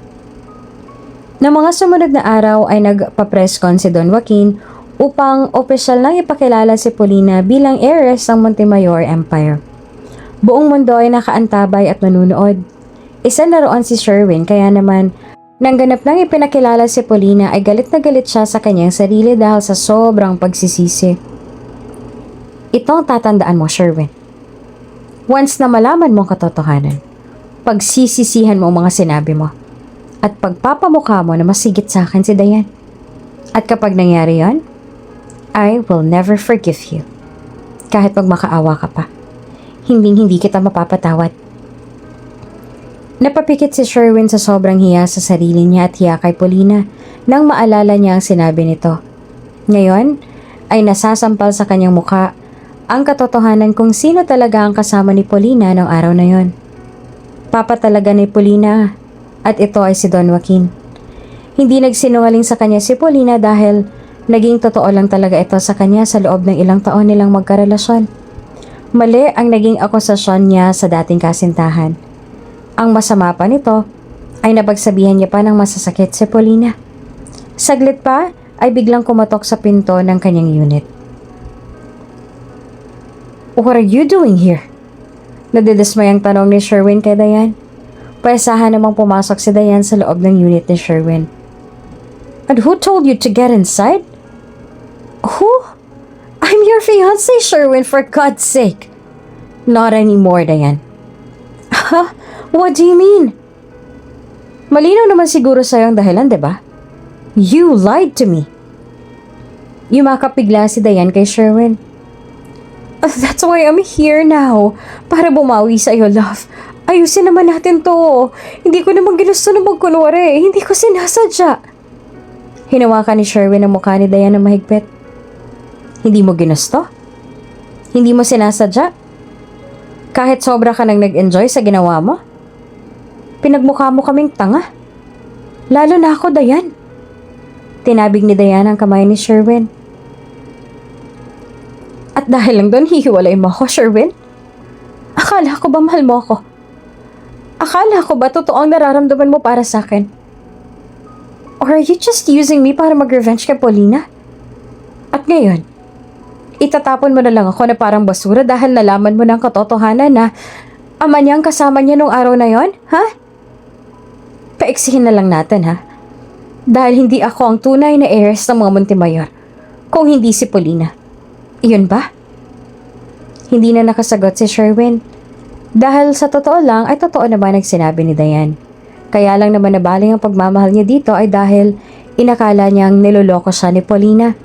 Na mga sumunod na araw ay nagpa-press con si Don Joaquin upang opisyal nang ipakilala si Paulina bilang heiress ng Montemayor Empire. Buong mundo ay nakaantabay at manunood. Isa na roon si Sherwin kaya naman nang ganap nang ipinakilala si Paulina ay galit na galit siya sa kanyang sarili dahil sa sobrang pagsisisi. Ito ang tatandaan mo, Sherwin. Once na malaman mo ang katotohanan, pagsisisihan mo ang mga sinabi mo. At pagpapamukha mo na masigit sa akin si Diane. At kapag nangyari yon, I will never forgive you. Kahit magmakaawa ka pa. Hindi kita mapapatawad. Napapikit si Sherwin sa sobrang hiya sa sarili niya at hiya kay Paulina nang maalala niya ang sinabi nito. Ngayon, ay nasasampal sa kanyang mukha ang katotohanan kung sino talaga ang kasama ni Paulina noong araw na yon. Papa talaga ni Paulina. At ito ay si Don Joaquin. Hindi nagsinungaling sa kanya si Paulina dahil naging totoo lang talaga ito sa kanya sa loob ng ilang taon nilang magkarelasyon. Mali ang naging akusasyon niya sa dating kasintahan. Ang masama pa nito ay napagsabihan niya pa ng masasakit si Paulina. Saglit pa ay biglang kumatok sa pinto ng kanyang unit. What are you doing here? Nadidismayang tanong ni Sherwin kay Diane. Paisahan namang pumasok si Diane sa loob ng unit ni Sherwin. And who told you to get inside? Who? I'm your fiancé, Sherwin, for God's sake. Not anymore, Diane. Ha? What do you mean? Malinaw naman siguro sa'yo ang dahilan, diba? You lied to me. Yumakap bigla si Diane kay Sherwin. That's why I'm here now. Para bumawi sa'yo, love. Ayusin naman natin to. Hindi ko naman ginusto na magkunwari. Hindi ko sinasadya. Hinawakan ni Sherwin ang mukha ni Diane na mahigpit. Hindi mo ginusto? Hindi mo sinasadya? Kahit sobra ka nang nag-enjoy sa ginawa mo? Pinagmukha mo kaming tanga. Lalo na ako, Dayan. Tinabig ni Dayan ang kamay ni Sherwin. At dahil lang doon, hihiwalay mo ako, Sherwin? Akala ko ba mahal mo ako? Akala ko ba totoo ang nararamdaman mo para sa akin? Or are you just using me para mag-revenge kay Paulina? At ngayon, itatapon mo na lang ako na parang basura dahil nalaman mo ng katotohanan na ama niya ang kasama niya nung araw na yon, ha? Paiksihin na lang natin, ha? Dahil hindi ako ang tunay na heiress ng mga Montemayor, kung hindi si Paulina. Iyon ba? Hindi na nakasagot si Sherwin. Dahil sa totoo lang ay totoo naman ang sinabi ni Dayan. Kaya lang naman nabaling ang pagmamahal niya dito ay dahil inakala niyang niloloko siya ni Paulina.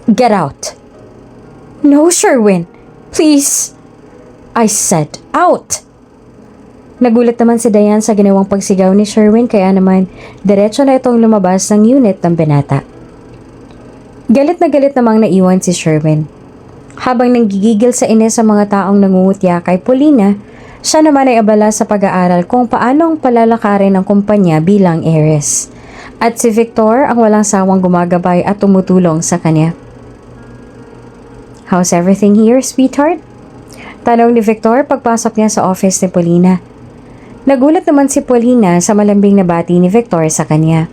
Get out! No, Sherwin! Please! I said out! Nagulat naman si Dayan sa ginawang pagsigaw ni Sherwin kaya naman diretso na itong lumabas ng unit ng binata. Galit na galit namang naiwan si Sherwin. Habang nanggigigil sa inis sa mga taong nangungutya kay Paulina, siya naman ay abala sa pag-aaral kung paano ang palalakarin ng kumpanya bilang heiress. At si Victor ang walang sawang gumagabay at tumutulong sa kanya. How's everything here, sweetheart? Tanong ni Victor pagpasok niya sa office ni Paulina. Nagulat naman si Paulina sa malambing na bati ni Victor sa kanya.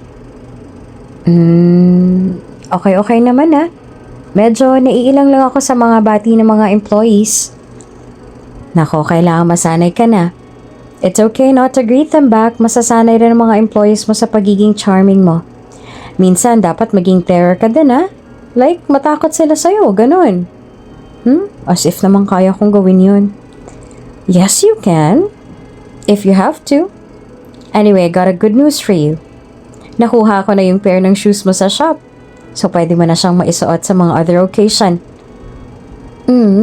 Okay naman ha. Medyo naiilang lang ako sa mga bati ng mga employees. Nako, kailangan masanay ka na. It's okay not to greet them back. Masasanay rin ang mga employees mo sa pagiging charming mo. Minsan, dapat maging terror ka din ha. Like, matakot sila sa'yo, ganun. As if naman kaya kong gawin yun. Yes, you can. If you have to. Anyway, got a good news for you. Nakuha ko na yung pair ng shoes mo sa shop. So, pwede mo na siyang maisuot sa mga other occasion.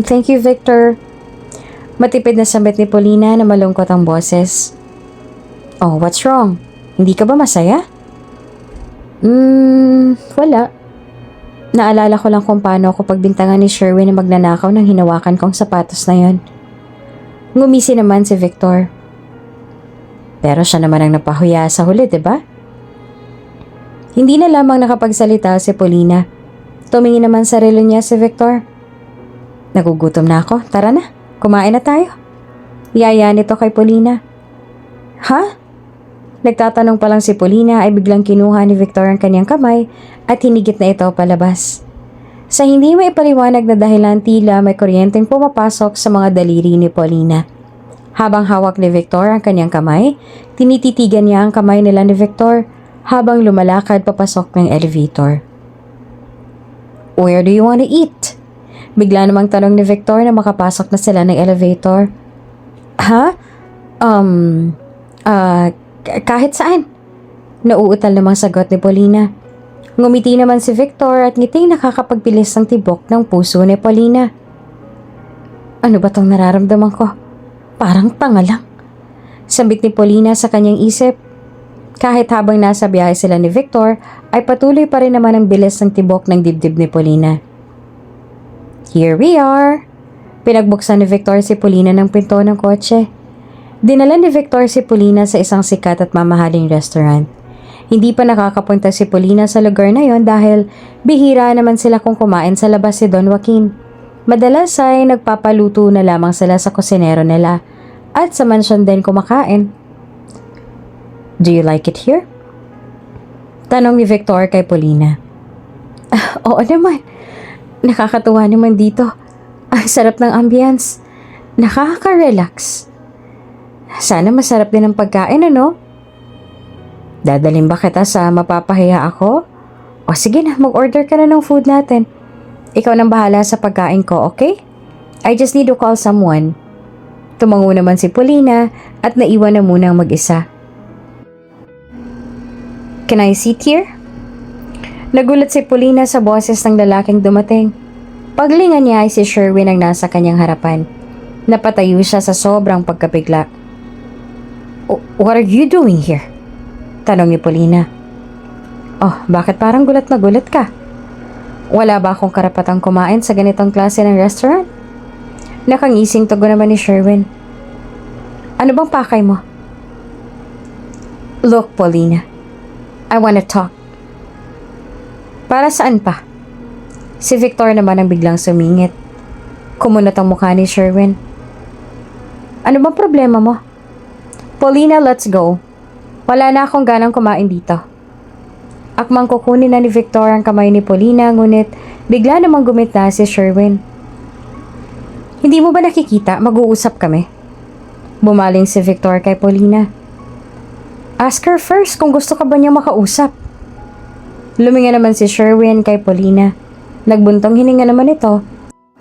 Thank you, Victor. Matipid na sambit ni Paulina na malungkot ang boses. Oh, what's wrong? Hindi ka ba masaya? Wala. Naalala ko lang kung paano ako pagbintangan ni Sherwin na magnanakaw ng hinawakan kong sapatos na yon. Ngumisi naman si Victor. Pero siya naman ang napahuya sa huli, diba? Hindi na lamang nakapagsalita si Paulina. Tumingin naman sa relo niya si Victor. Nagugutom na ako. Tara na, kumain na tayo. Yaya nito kay Paulina. Ha? Nagtatanong pa lang si Paulina ay biglang kinuha ni Victor ang kanyang kamay at hinigit na ito palabas. Sa hindi may ipaliwanag na dahilan tila may kuryenteng pumapasok sa mga daliri ni Paulina. Habang hawak ni Victor ang kanyang kamay, tinititigan niya ang kamay nila ni Victor habang lumalakad papasok ng elevator. Where do you want to eat? Bigla namang tanong ni Victor na makapasok na sila ng elevator. Ha? Kahit saan. Nauutal namang sagot ni Paulina. Ngumiti naman si Victor at ngiting nakakapagbilis ng tibok ng puso ni Paulina. Ano ba tong nararamdaman ko? Parang tanga lang. Sambit ni Paulina sa kanyang isip. Kahit habang nasa biyahe sila ni Victor, ay patuloy pa rin naman ang bilis ng tibok ng dibdib ni Paulina. Here we are! Pinagbuksan ni Victor si Paulina ng pinto ng kotse. Dinala ni Victor si Paulina sa isang sikat at mamahaling restaurant. Hindi pa nakakapunta si Paulina sa lugar na yon dahil bihira naman sila kung kumain sa labas si Don Joaquin. Madalas ay nagpapaluto na lamang sila sa kusinero nila at sa mansyon din kumakain. Do you like it here? Tanong ni Victor kay Paulina. Oo naman. Nakakatuwa naman dito. Ang sarap ng ambience. Nakaka-relax. Sana masarap din ang pagkain, ano? Dadalhin ba kita sa mapapahiya ako? O sige na, mag-order ka na ng food natin. Ikaw nang bahala sa pagkain ko, okay? I just need to call someone. Tumango naman si Paulina at naiwan na muna ang mag-isa. Can I sit here? Nagulat si Paulina sa boses ng lalaking dumating. Paglingan niya ay si Sherwin ang nasa kanyang harapan. Napatayo siya sa sobrang pagkabigla. What are you doing here? Tanong ni Paulina. Oh, bakit parang gulat na gulat ka? Wala ba akong karapatang kumain sa ganitong klase ng restaurant? Nakangising tugon naman ni Sherwin. Ano bang pakay mo? Look, Paulina. I wanna talk. Para saan pa? Si Victor naman ang biglang sumingit. Kumunot ang mukha ni Sherwin. Ano bang problema mo? Paulina, let's go. Wala na akong ganang kumain dito. Akmang kukunin na ni Victor ang kamay ni Paulina, ngunit bigla namang gumita si Sherwin. Hindi mo ba nakikita? Mag-uusap kami. Bumaling si Victor kay Paulina. Ask her first kung gusto ka ba niya makausap. Luminga naman si Sherwin kay Paulina. Nagbuntong hininga naman ito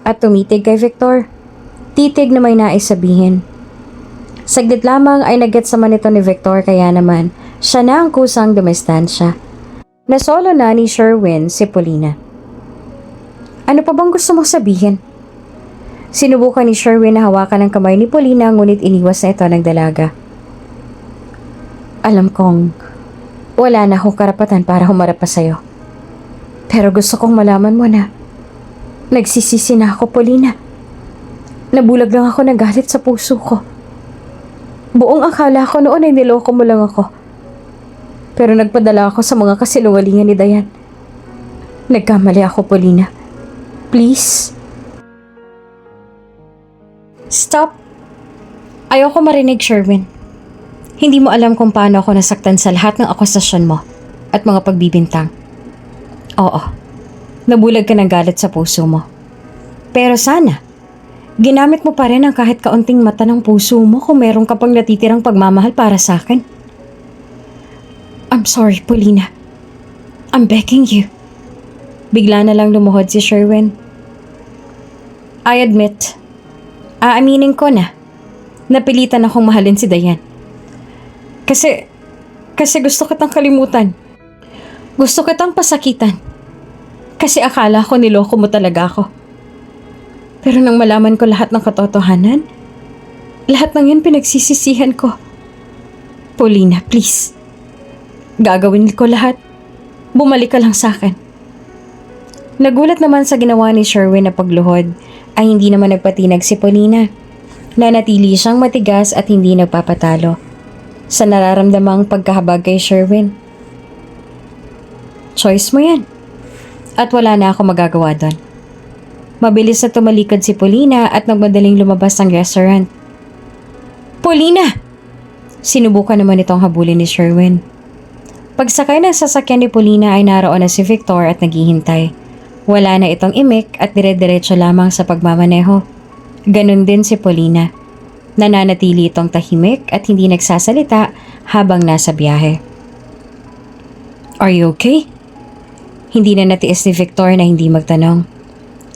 at tumitig kay Victor. Titig na may nais sabihin. Saglit lamang ay nag-gets naman ito ni Victor, kaya naman siya na ang kusang dumistansya. Nasolo na ni Sherwin si Paulina. Ano pa bang gusto mo sabihin? Sinubukan ni Sherwin na hawakan ang kamay ni Paulina, ngunit iniwas na ito ng dalaga. Alam kong wala na akong karapatan para humarap pa sa'yo. Pero gusto kong malaman mo na nagsisisi na ako, Paulina. Nabulag lang ako ng galit sa puso ko. Buong akala ko noon ay niloko mo lang ako. Pero nagpadala ako sa mga kasinungalingan ni Dayan. Nagkamali ako, Paulina. Please. Stop. Ayoko marinig, Sherwin. Hindi mo alam kung paano ako nasaktan sa lahat ng akusasyon mo at mga pagbibintang. Oo, nabulag ka ng galit sa puso mo. Pero sana, ginamit mo pa rin ang kahit kaunting mata ng puso mo kung meron ka pang natitirang pagmamahal para sa akin. I'm sorry, Paulina. I'm begging you. Bigla na lang lumuhod si Sherwin. I admit, aaminin ko na, napilitan akong mahalin si Dayan. Kasi gusto kitang kalimutan. Gusto kitang pasakitan. Kasi akala ko niloko mo talaga ako. Pero nang malaman ko lahat ng katotohanan, lahat ng yun pinagsisisihan ko. Paulina, please. Gagawin ko lahat. Bumalik ka lang sa akin. Nagulat naman sa ginawa ni Sherwin na pagluhod, ay hindi naman nagpatinag si Paulina. Nanatili siyang matigas at hindi nagpapatalo sa nararamdamang pagkahabag kay Sherwin. Choice mo yan. At wala na ako magagawa doon. Mabilis na tumalikod si Paulina at nagmadaling lumabas ng restaurant. Paulina! Sinubukan naman itong habulin ni Sherwin. Pagsakay ng sasakyan ni Paulina ay naroon na si Victor at naghihintay. Wala na itong imik at dire-diretso lamang sa pagmamaneho. Ganon din si Paulina. Nananatili itong tahimik at hindi nagsasalita habang nasa biyahe. Are you okay? Hindi na natiis ni Victor na hindi magtanong.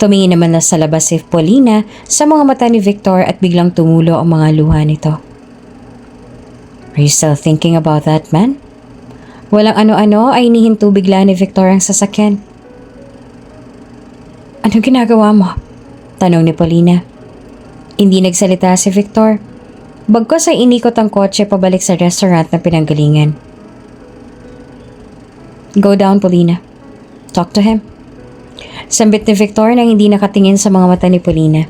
Tumingin naman na sa labas si Paulina sa mga mata ni Victor at biglang tumulo ang mga luha nito. Are you still thinking about that man? Walang ano-ano ay inihinto bigla ni Victor ang sasakyan. Anong ginagawa mo? Tanong ni Paulina. Hindi nagsalita si Victor. Bagkos ay inikot ang kotse pabalik sa restaurant na pinanggalingan. Go down, Paulina. Talk to him. Sambit ni Victor nang hindi nakatingin sa mga mata ni Paulina.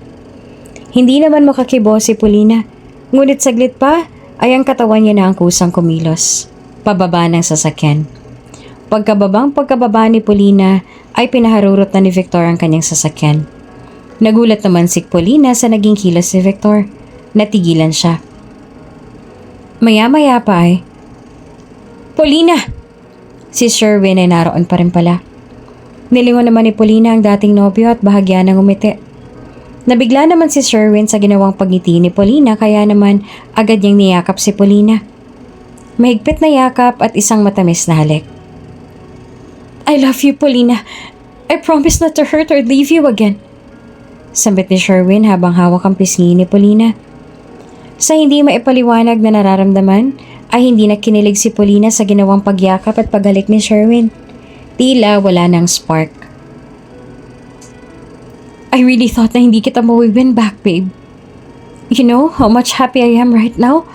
Hindi naman makakibo si Paulina, ngunit saglit pa ay ang katawan niya na ang kusang kumilos, pababa ng sasakyan. Pagkababa ni Paulina ay pinaharurot na ni Victor ang kanyang sasakyan. Nagulat naman si Paulina sa naging kilos ni Victor. Natigilan siya. Maya-maya pa ay, Paulina! Si Sherwin ay naroon pa rin pala. Nilingon naman ni Paulina ang dating nobyo at bahagya ng umiti. Nabigla naman si Sherwin sa ginawang pagngiti ni Paulina, kaya naman agad niyang niyakap si Paulina. Mahigpit na yakap at isang matamis na halik. I love you, Paulina. I promise not to hurt or leave you again. Sambit ni Sherwin habang hawak ang pisngi ni Paulina. Sa hindi maipaliwanag na nararamdaman, ay hindi na kinilig si Paulina sa ginawang pagyakap at paghalik ni Sherwin. Tila wala ng spark. I really thought na hindi kita mawi-win back, babe. You know how much happy I am right now?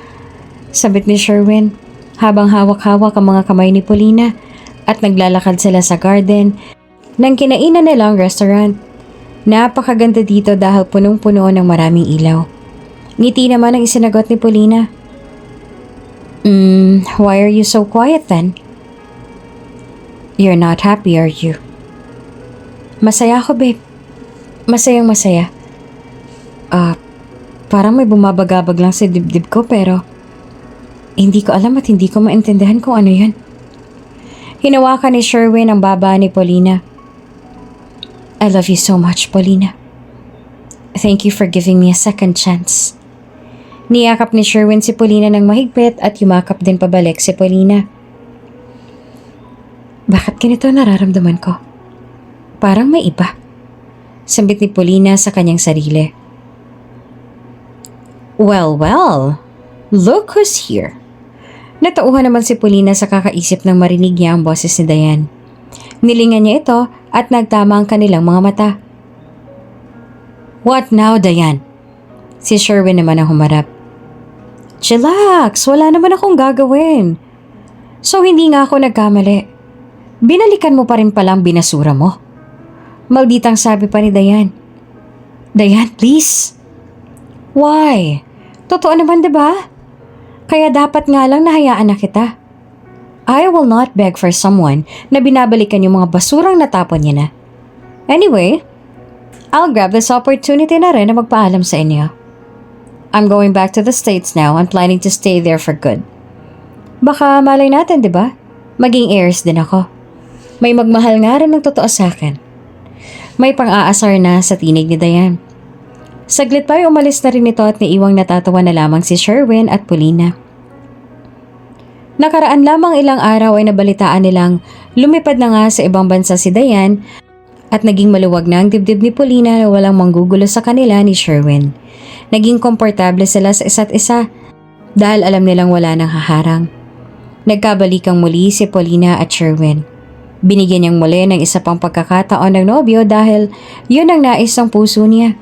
Sabit ni Sherwin habang hawak-hawak ang mga kamay ni Paulina at naglalakad sila sa garden ng kinainan nilang restaurant. Napakaganda dito dahil punong-puno ng maraming ilaw. Ngiti naman ang isinagot ni Paulina. Why are you so quiet then? You're not happy, are you? Masaya ako, babe. Masayang masaya. Parang may bumabagabag lang sa dibdib ko pero hindi ko alam at hindi ko maintindihan kung ano yan. Hinawakan ni Sherwin ang baba ni Paulina. I love you so much, Paulina. Thank you for giving me a second chance. Niyakap ni Sherwin si Paulina ng mahigpit at yumakap din pabalik si Paulina. Bakit ganito nararamdaman ko? Parang may iba. Sambit ni Paulina sa kanyang sarili. Well, look who's here. Natauhan naman si Paulina sa kakaisip ng marinig niya ang boses ni Diane. Nilingan niya ito at nagtama ang kanilang mga mata. What now, Diane? Si Sherwin naman ang humarap. Chillax, wala naman akong gagawin. So hindi nga ako nagkamali. Binalikan mo pa rin palang binasura mo. Malditang sabi pa ni Diane. Diane, please. Why? Totoo naman, diba? Kaya dapat nga lang nahayaan na kita. I will not beg for someone na binabalikan yung mga basurang natapon niya na. Anyway, I'll grab this opportunity na rin na magpaalam sa inyo. I'm going back to the States now and planning to stay there for good. Baka malay natin, di ba? Maging heirs din ako. May magmahal nga rin ng totoo sa akin. May pang-aasar na sa tinig ni Diane. Saglit pa ay umalis na rin ito at naiwang natatawa na lamang si Sherwin at Paulina. Nakaraan lamang ilang araw ay nabalitaan nilang lumipad na nga sa ibang bansa si Diane at naging maluwag na ang dibdib ni Paulina na walang manggugulo sa kanila ni Sherwin. Naging komportable sila sa isa't isa dahil alam nilang wala nang haharang. Nagkabalikang muli si Paulina at Sherwin. Binigyan niyang muli ng isa pang pagkakataon ng nobyo dahil yun ang nais ng puso niya.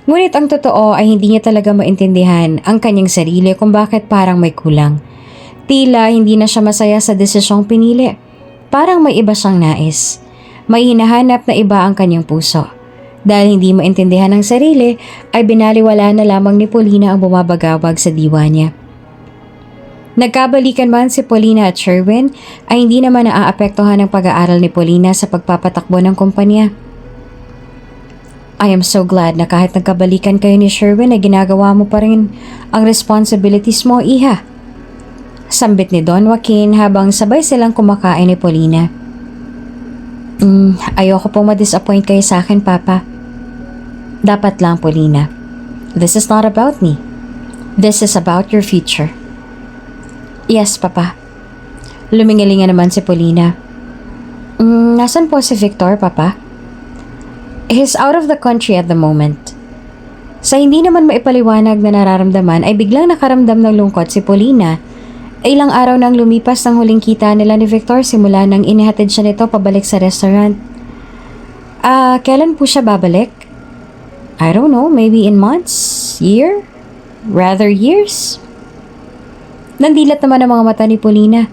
Ngunit ang totoo ay hindi niya talaga maintindihan ang kanyang sarili kung bakit parang may kulang. Tila hindi na siya masaya sa desisyong pinili. Parang may iba siyang nais. May hinahanap na iba ang kanyang puso. Dahil hindi maintindihan ang sarili, ay binaliwala na lamang ni Paulina ang bumabagabag sa diwa niya. Nagkabalikan man si Paulina at Sherwin, ay hindi naman naaapektuhan ang pag-aaral ni Paulina sa pagpapatakbo ng kumpanya. I am so glad na kahit nagkabalikan kayo ni Sherwin ay ginagawa mo pa rin ang responsibilities mo, iha. Sambit ni Don Joaquin habang sabay silang kumakain ni Paulina. Ayoko pong ma-disappoint kayo sa akin, Papa. Dapat lang, Paulina. This is not about me. This is about your future. Yes, Papa. Lumingalinga naman si Paulina. Nasaan po si Victor, Papa? He's out of the country at the moment. Sa hindi naman maipaliwanag na nararamdaman ay biglang nakaramdam ng lungkot si Paulina. Ilang araw nang lumipas ng huling kita nila ni Victor simula nang inihatid siya nito pabalik sa restaurant. Kailan po siya babalik? I don't know, maybe in months? Year? Rather years? Nandilat naman ang mga mata ni Paulina.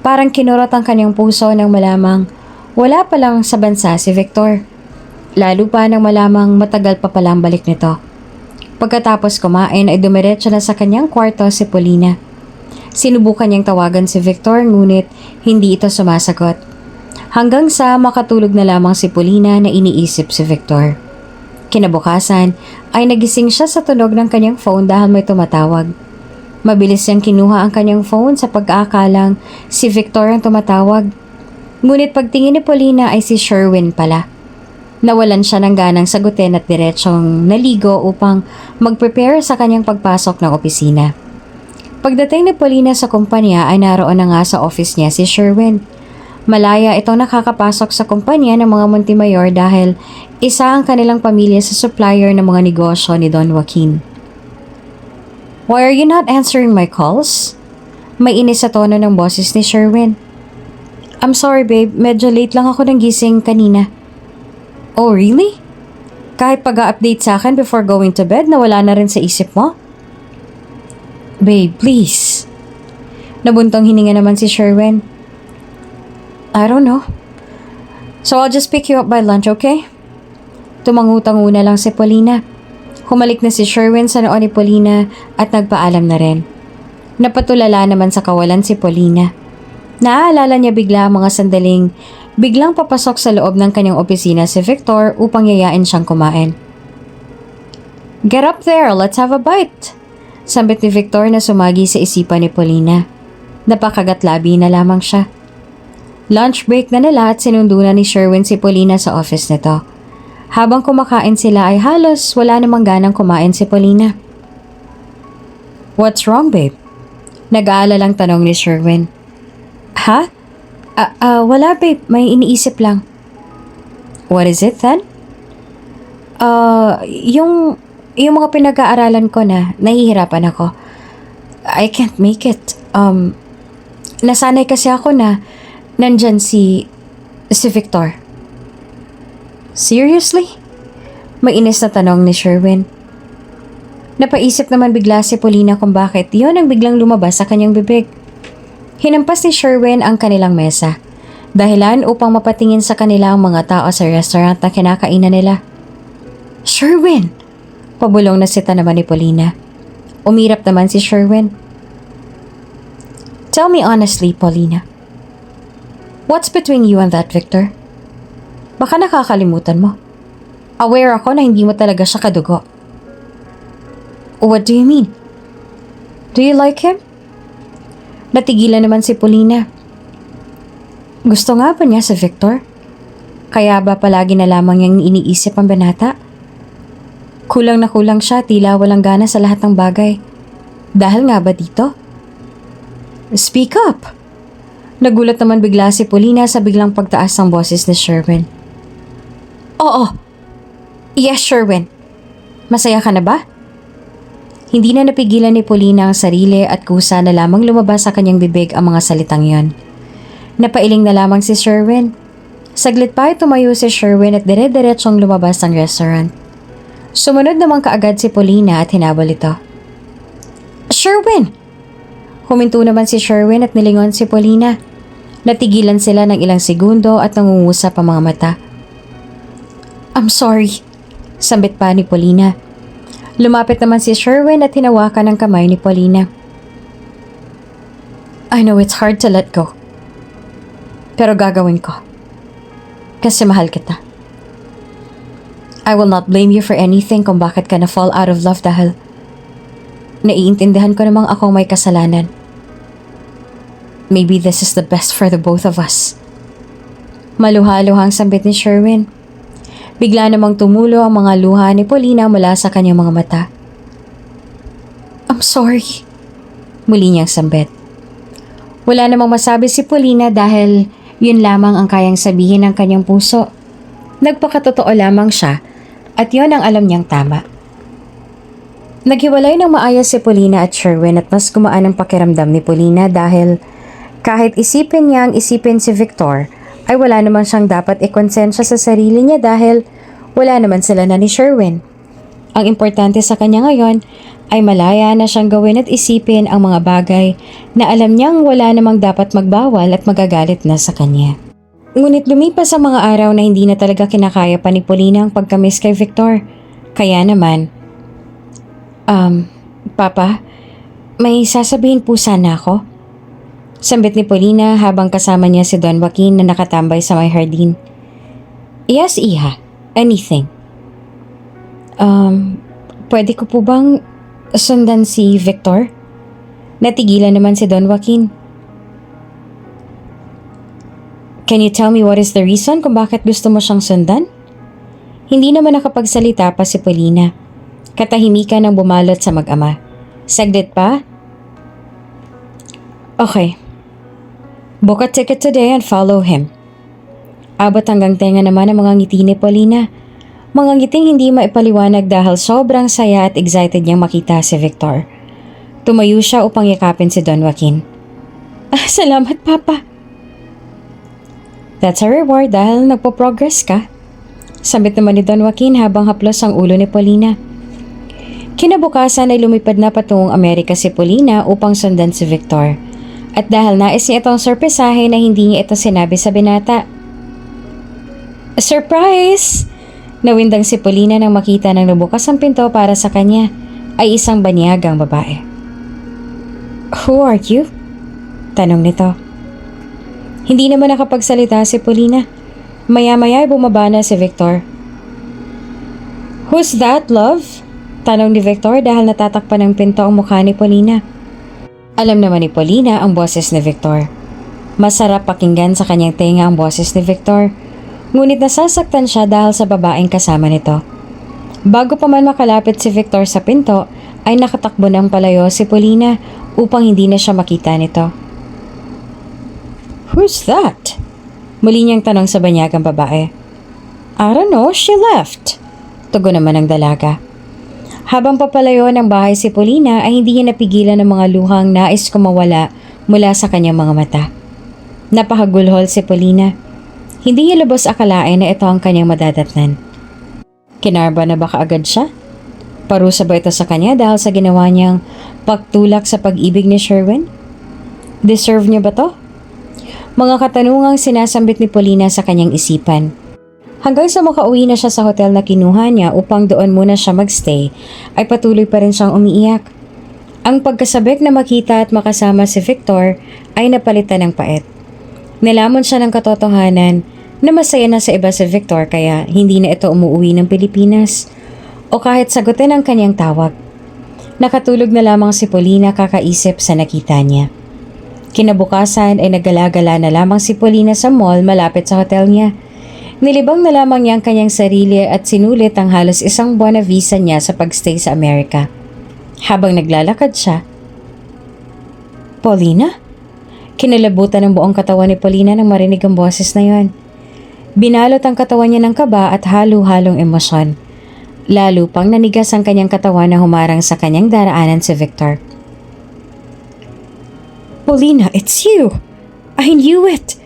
Parang kinurot ang kanyang puso nang malamang wala pa lang sa bansa si Victor. Lalo pa nang malamang matagal pa pala ang balik nito. Pagkatapos kumain ay dumiretso na sa kanyang kwarto si Paulina. Sinubukan niyang tawagan si Victor ngunit hindi ito sumasagot. Hanggang sa makatulog na lamang si Paulina na iniisip si Victor. Kinabukasan ay nagising siya sa tunog ng kanyang phone dahil may tumatawag. Mabilis niyang kinuha ang kanyang phone sa pag-aakalang si Victor ang tumatawag. Ngunit pagtingin ni Paulina ay si Sherwin pala. Nawalan siya ng ganang sagutin at diretsong naligo upang mag-prepare sa kanyang pagpasok ng opisina. Pagdating ni Paulina sa kumpanya ay naroon na nga sa office niya si Sherwin. Malaya itong nakakapasok sa kumpanya ng mga Montemayor dahil isa ang kanilang pamilya sa supplier ng mga negosyo ni Don Joaquin. Why are you not answering my calls? May inis sa tono ng boses ni Sherwin. I'm sorry babe, medyo late lang ako ng gising kanina. Oh really? Kahit pag-update sa akin before going to bed, nawala na rin sa isip mo? Babe, please. Nabuntong hininga naman si Sherwin. I don't know. So I'll just pick you up by lunch, okay? Tumangutango na lang si Paulina. Humalik na si Sherwin sa noon ni Paulina at nagpaalam na rin. Napatulala naman sa kawalan si Paulina. Naaalala niya bigla ang mga sandaling biglang papasok sa loob ng kanyang opisina si Victor upang yayain siyang kumain. "Get up there, let's have a bite," sambit ni Victor na sumagi sa isipan ni Paulina. Napakagatlabi na lamang siya. Lunch break na nila at sinundo na ni Sherwin si Paulina sa office nito. Habang kumakain sila ay halos wala namang ganang kumain si Paulina. "What's wrong, babe?" Nag-aalalang tanong ni Sherwin. "Ha? Wala babe, may iniisip lang." "What is it then?" Yung mga pinag-aaralan ko na nahihirapan ako. I can't make it. Nasanay kasi ako na nandyan si Victor." "Seriously?" Mainis na tanong ni Sherwin. Napaisip naman bigla si Paulina kung bakit yon ang biglang lumabas sa kanyang bibig. Hinampas ni Sherwin ang kanilang mesa. Dahilan upang mapatingin sa kanila ang mga tao sa restaurant na kinakainan nila. "Sherwin!" Pabulong na sita naman ni Paulina. Umirap naman si Sherwin. "Tell me honestly, Paulina. What's between you and that Victor? Baka nakakalimutan mo. Aware ako na hindi mo talaga siya kadugo." "What do you mean? Do you like him?" Natigilan naman si Paulina. Gusto nga ba niya si Victor? Kaya ba palagi na lamang niyang iniisip ang binata? Kulang na kulang siya, tila walang gana sa lahat ng bagay. Dahil nga ba dito? "Speak up!" Nagulat naman bigla si Paulina sa biglang pagtaas ng boses ni Sherwin. "Oo. Yes, Sherwin. Masaya ka na ba?" Hindi na napigilan ni Paulina ang sarili at kusa na lamang lumabas sa kanyang bibig ang mga salitang yon. Napailing na lamang si Sherwin. Saglit pa ay tumayo si Sherwin at dire-diretsyong lumabas ng restaurant. Sumunod naman kaagad si Paulina at hinabol ito. "Sherwin!" Huminto naman si Sherwin at nilingon si Paulina. Natigilan sila ng ilang segundo at nangungusap ang mga mata. "I'm sorry," sambit pa ni Paulina. Lumapit naman si Sherwin at hinawakan ang kamay ni Paulina. "I know it's hard to let go. Pero gagawin ko. Kasi mahal kita. I will not blame you for anything kung bakit ka na-fall out of love dahil naiintindihan ko namang ako may kasalanan. Maybe this is the best for the both of us." Maluha-luhang sambit ni Sherwin. Bigla namang tumulo ang mga luha ni Paulina mula sa kanyang mga mata. "I'm sorry," muli niyang sambit. Wala namang masabi si Paulina dahil yun lamang ang kayang sabihin ng kanyang puso. Nagpakatotoo lamang siya at yun ang alam niyang tama. Naghiwalay ng maayos si Paulina at Sherwin at mas gumaan ang pakiramdam ni Paulina dahil kahit isipin niyang isipin si Victor, ay wala naman siyang dapat ikonsensya sa sarili niya dahil wala naman sila na ni Sherwin. Ang importante sa kanya ngayon ay malaya na siyang gawin at isipin ang mga bagay na alam niyang wala namang dapat magbawal at magagalit na sa kanya. Ngunit lumipas ang mga araw na hindi na talaga kinakaya pa ni Paulina ang pagkamiss kay Victor. Kaya naman, Papa, may sasabihin po sana ako. Sambit ni Paulina habang kasama niya si Don Joaquin na nakatambay sa may hardin. "Yes, Iha. Anything." Pwede ko po bang sundan si Victor?" Natigilan naman si Don Joaquin. "Can you tell me what is the reason kung bakit gusto mo siyang sundan?" Hindi naman nakapagsalita pa si Paulina. Katahimikan ang bumalot sa mag-ama. Saglit pa. "Okay. Book a ticket today and follow him." Abot hanggang tenga naman ang mga ngiti ni Paulina. Mga ngiting hindi maipaliwanag dahil sobrang saya at excited niyang makita si Victor. Tumayo siya upang yakapin si Don Joaquin. "Salamat, Papa." "That's a reward dahil nagpo-progress ka." Sambit naman ni Don Joaquin habang haplos ang ulo ni Paulina. Kinabukasan ay lumipad na patungong Amerika si Paulina upang sundan si Victor. At dahil nais niya itong sorpresahin na hindi niya ito sinabi sa binata. "Surprise!" Nawindang si Paulina nang makita ng nabukas ang pinto para sa kanya ay isang banyagang babae. "Who are you?" tanong nito. Hindi naman nakapagsalita si Paulina. Maya-maya ay bumaba na si Victor. "Who's that, love?" tanong ni Victor dahil natatakpan ng pinto ang mukha ni Paulina. Alam naman ni Paulina ang boses ni Victor. Masarap pakinggan sa kanyang tenga ang boses ni Victor, ngunit nasasaktan siya dahil sa babaeng kasama nito. Bago pa man makalapit si Victor sa pinto, ay nakatakbo ng palayo si Paulina upang hindi na siya makita nito. "Who's that?" Muli niyang tanong sa banyagang babae. "I don't know, she left." Tugon naman ng dalaga. Habang papalayo ng bahay si Paulina ay hindi niya napigilan ng mga luhang nais kumawala mula sa kanyang mga mata. Napakagulhol si Paulina. Hindi niya lubos akalain na ito ang kanyang madadatnan. Kinarba na ba kaagad siya? Parusa ba ito sa kanya dahil sa ginawa niyang pagtulak sa pag-ibig ni Sherwin? Deserve niya ba to? Mga katanungang sinasambit ni Paulina sa kanyang isipan. Hanggang sa makauwi na siya sa hotel na kinuha niya upang doon muna siya magstay, ay patuloy pa rin siyang umiiyak. Ang pagkasabik na makita at makasama si Victor ay napalitan ng pait. Nilamon siya ng katotohanan na masaya na sa iba si Victor kaya hindi na ito umuwi ng Pilipinas o kahit sagutin ang kanyang tawag. Nakatulog na lamang si Paulina kakaisip sa nakita niya. Kinabukasan ay naggalagala na lamang si Paulina sa mall malapit sa hotel niya. Nilibang na lamang niya ang kanyang sarili at sinulit ang halos 1 buwan na visa niya sa pagstay sa Amerika. Habang naglalakad siya, "Paulina?" Kinalabutan ng buong katawan ni Paulina nang marinig ang boses na yon. Binalot ang katawan niya ng kaba at halo-halong emosyon. Lalo pang nanigas ang kanyang katawan na humarang sa kanyang daraanan si Victor. "Paulina, it's you! I knew it!"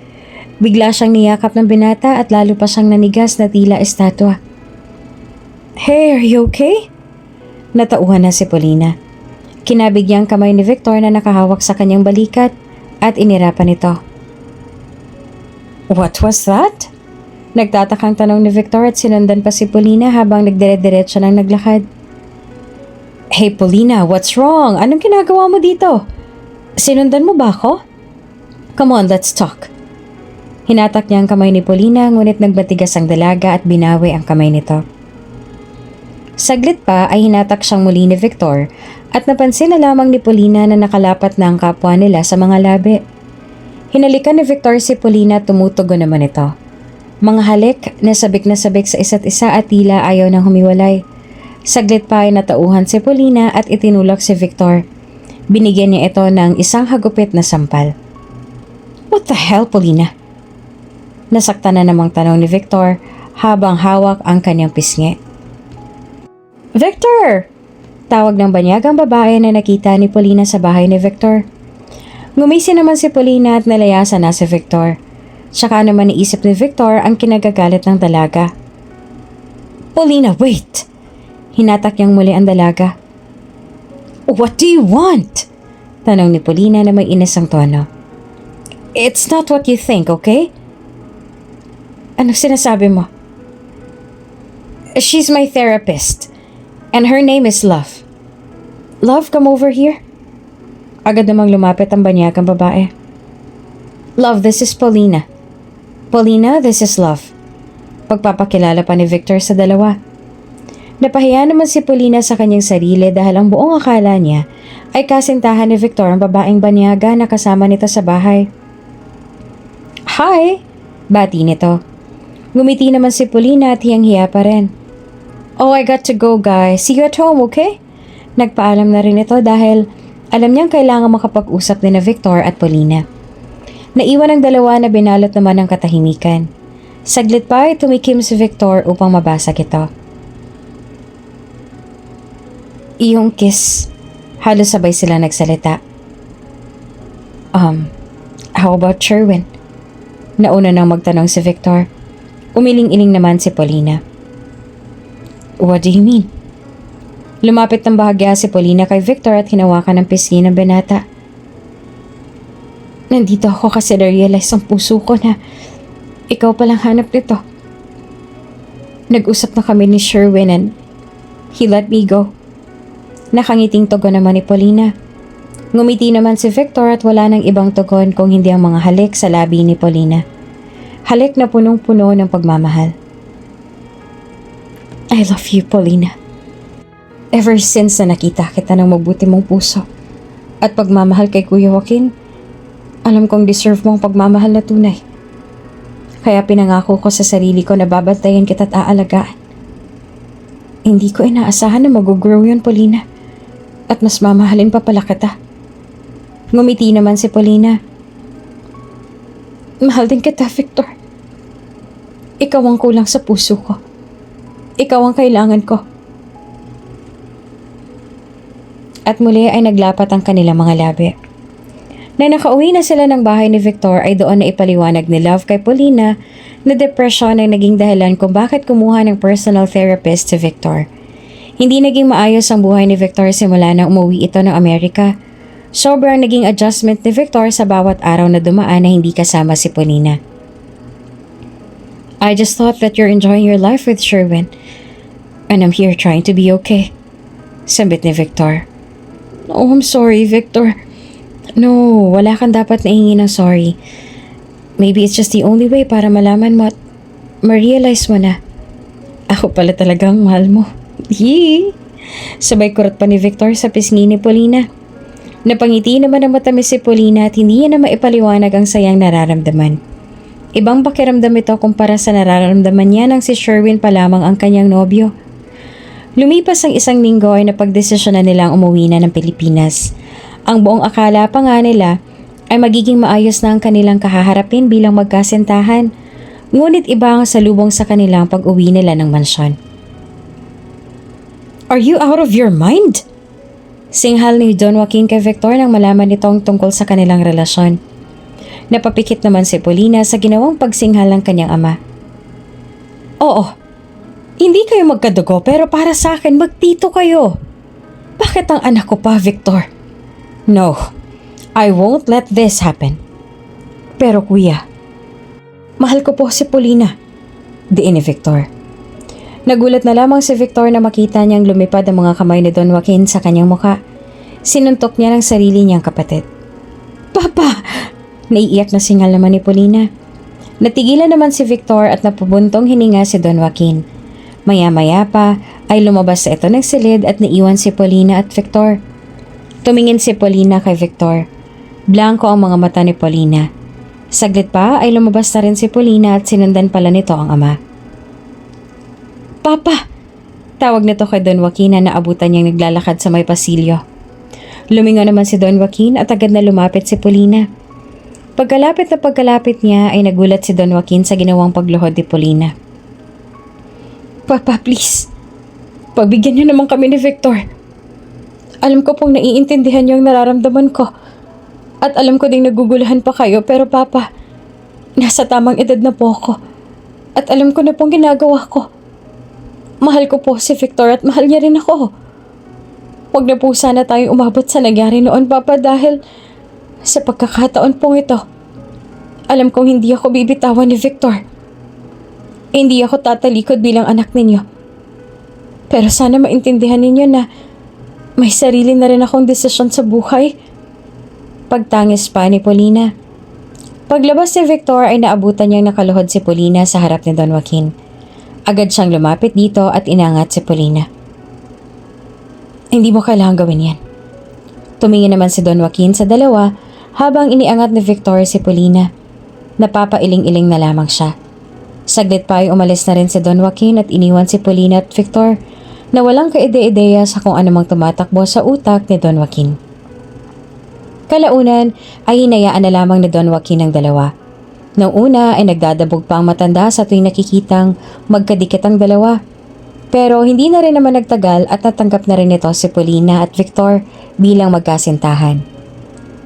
Bigla siyang niyakap ng binata at lalo pa siyang nanigas na tila estatwa. "Hey, are you okay?" Natauhan na si Paulina. Kinabig niya ang kamay ni Victor na nakahawak sa kanyang balikat at inirapan ito. "What was that?" Nagtatakang tanong ni Victor at sinundan pa si Paulina habang nagdire-diretso ng naglakad. "Hey Paulina, what's wrong? Anong ginagawa mo dito? Sinundan mo ba ako? Come on, let's talk." Hinatak niya ang kamay ni Paulina ngunit nagbatigas ang dalaga at binawi ang kamay nito. Saglit pa ay hinatak siyang muli ni Victor at napansin na lamang ni Paulina na nakalapat na ang kapwa nila sa mga labi. Hinalikan ni Victor si Paulina at tumutugon naman ito. Mga halik na sabik sa isa't isa at tila ayaw nang humiwalay. Saglit pa ay natauhan si Paulina at itinulak si Victor. Binigyan niya ito ng isang hagupit na sampal. "What the hell, Paulina?" Nasaktan na namang tanong ni Victor habang hawak ang kanyang pisngi. "Victor!" Tawag ng banyagang babae na nakita ni Paulina sa bahay ni Victor. Ngumisi naman si Paulina at nalayasan na si Victor. Tsaka naman naisip ni Victor ang kinagagalit ng dalaga. "Paulina, wait!" Hinatak niyang muli ang dalaga. "What do you want?" Tanong ni Paulina na may inisang tono. "It's not what you think, okay?" "Ano sinasabi mo?" "She's my therapist. And her name is Love." "Love, come over here." Agad namang lumapit ang banyagang babae. "Love, this is Paulina. Paulina, this is Love." Pagpapakilala pa ni Victor sa dalawa. Napahiya naman si Paulina sa kanyang sarili dahil ang buong akala niya ay kasintahan ni Victor ang babaeng banyaga na kasama nito sa bahay. "Hi!" Bati nito. Ngumiti naman si Paulina at hiyang-hiya pa rin. "Oh, I got to go, guys. See you at home, okay?" Nagpaalam na rin ito dahil alam niyang kailangan makapag-usap din na Victor at Paulina. Naiwan ang dalawa na binalot naman ng katahimikan. Saglit pa ay tumikim si Victor upang mabasag ito. "Iyong kiss." Halos sabay sila nagsalita. How about Sherwin?" Nauna nang magtanong si Victor. Umiling-iling naman si Paulina. "What do you mean?" Lumapit ng bahagya si Paulina kay Victor at hinawakan ng pisngi ng binata. "Nandito ako kasi na-realize ang puso ko na ikaw palang hanap nito." Nag-usap na kami ni Sherwin and he let me go. Nakangiting tugon naman ni Paulina. Ngumiti naman si Victor at wala nang ibang tugon kung hindi ang mga halik sa labi ni Paulina. Halik na punong-puno ng pagmamahal. I love you, Paulina. Ever since na nakita kita ng mabuti mong puso at pagmamahal kay Kuya Joaquin, alam kong deserve mo ang pagmamahal na tunay. Kaya pinangako ko sa sarili ko na babantayan kita at aalagaan. Hindi ko inaasahan na mag-grow yun, Paulina. At mas mamahalin pa pala kita. Ngumiti naman si Paulina. Mahal din kita, Victor. Ikaw ang kulang sa puso ko. Ikaw ang kailangan ko. At muli ay naglapat ang kanilang mga labi. Na nakauwi na sila ng bahay ni Victor ay doon na ipaliwanag ni Love kay Paulina na depression ang naging dahilan kung bakit kumuha ng personal therapist si Victor. Hindi naging maayos ang buhay ni Victor simula na umuwi ito ng Amerika. Sobrang naging adjustment ni Victor sa bawat araw na dumaan na hindi kasama si Paulina. I just thought that you're enjoying your life with Sherwin and I'm here trying to be okay. Sambit ni Victor. Oh, I'm sorry, Victor. No, wala kang dapat nahingi ng sorry. Maybe it's just the only way para malaman mo at ma-realize mo na ako pala talagang mahal mo. Yee! Sabay kurot pa ni Victor sa pisngi ni Paulina. Napangiti naman ang matamis si Paulina at hindi niya na maipaliwanag ang sayang nararamdaman. Ibang pakiramdam ito kumpara sa nararamdaman niya nang si Sherwin pa lamang ang kanyang nobyo. Lumipas ang isang linggo ay napagdesisyon na nilang umuwi na ng Pilipinas. Ang buong akala pa nga nila ay magiging maayos na ang kanilang kahaharapin bilang magkasintahan. Ngunit iba ang salubong sa kanilang pag-uwi nila ng mansyon. Are you out of your mind? Singhal ni Don Joaquin kay Victor nang malaman nitong tungkol sa kanilang relasyon. Napapikit naman si Paulina sa ginawang pagsinghal ng kanyang ama. Oo, hindi kayo magkadugo pero para sa akin magtito kayo. Bakit ang anak ko pa, Victor? No, I won't let this happen. Pero kuya, mahal ko po si Paulina. Diin ni Victor. Nagulat na lamang si Victor na makita niyang lumipad ang mga kamay ni Don Joaquin sa kanyang muka. Sinuntok niya ng sarili niyang kapatid. Papa! Naiiyak na singal naman ni Paulina. Natigilan naman si Victor at napubuntong hininga si Don Joaquin. Maya-maya pa ay lumabas sa ito ng silid at naiwan si Paulina at Victor. Tumingin si Paulina kay Victor. Blanco ang mga mata ni Paulina. Saglit pa ay lumabas na rin si Paulina at sinundan pala nito ang ama. Papa! Tawag nito kay Don Joaquin na naabutan niyang naglalakad sa may pasilyo. Lumingon naman si Don Joaquin at agad na lumapit si Paulina. Pagkalapit niya ay nagulat si Don Joaquin sa ginawang pagluhod ni Paulina. Papa, please. Pagbigyan niyo naman kami ni Victor. Alam ko pong naiintindihan niyo ang nararamdaman ko. At alam ko ding naguguluhan pa kayo pero Papa, nasa tamang edad na po ako. At alam ko na pong ginagawa ko. Mahal ko po si Victor at mahal niya rin ako. Huwag na po sana tayong umabot sa nangyari noon, Papa, dahil sa pagkakataon pong ito, alam kong hindi ako bibitawan ni Victor. Hindi ako tatalikod bilang anak ninyo. Pero sana maintindihan ninyo na may sarili na rin akong desisyon sa buhay. Pagtangis pa ni Paulina. Paglabas ni Victor ay naabutan niyang nakaluhod si Paulina sa harap ni Don Joaquin. Agad siyang lumapit dito at inangat si Paulina. Hindi mo kailangan gawin yan. Tumingin naman si Don Joaquin sa dalawa habang iniangat ni Victor si Paulina. Napapailing-iling na lamang siya. Saglit pa ay umalis na rin si Don Joaquin at iniwan si Paulina at Victor na walang kaide-ideya sa kung anumang tumatakbo sa utak ni Don Joaquin. Kalaunan ay hinayaan na lamang ni Don Joaquin ang dalawa. Noong una ay nagdadabog pa ang matanda sa tuwing nakikitang magkadikit ang dalawa. Pero hindi na rin naman nagtagal at natanggap na rin ito si Paulina at Victor bilang magkasintahan.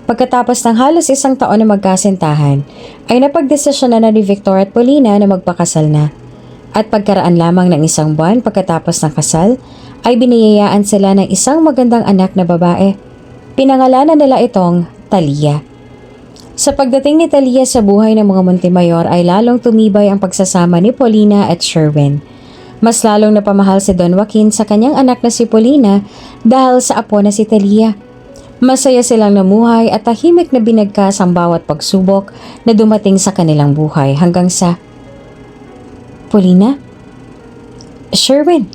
Pagkatapos ng halos isang taon na magkasintahan, ay napagdesisyon na ni Victor at Paulina na magpakasal na. At pagkaraan lamang ng isang buwan pagkatapos ng kasal, ay biniyayaan sila ng isang magandang anak na babae. Pinangalanan nila itong Talia. Sa pagdating ni Talia sa buhay ng mga Montemayor ay lalong tumibay ang pagsasama ni Paulina at Sherwin. Mas lalong napamahal si Don Joaquin sa kanyang anak na si Paulina dahil sa apo na si Talia. Masaya silang namuhay at tahimik na binagkas ang bawat pagsubok na dumating sa kanilang buhay hanggang sa... Paulina? Sherwin?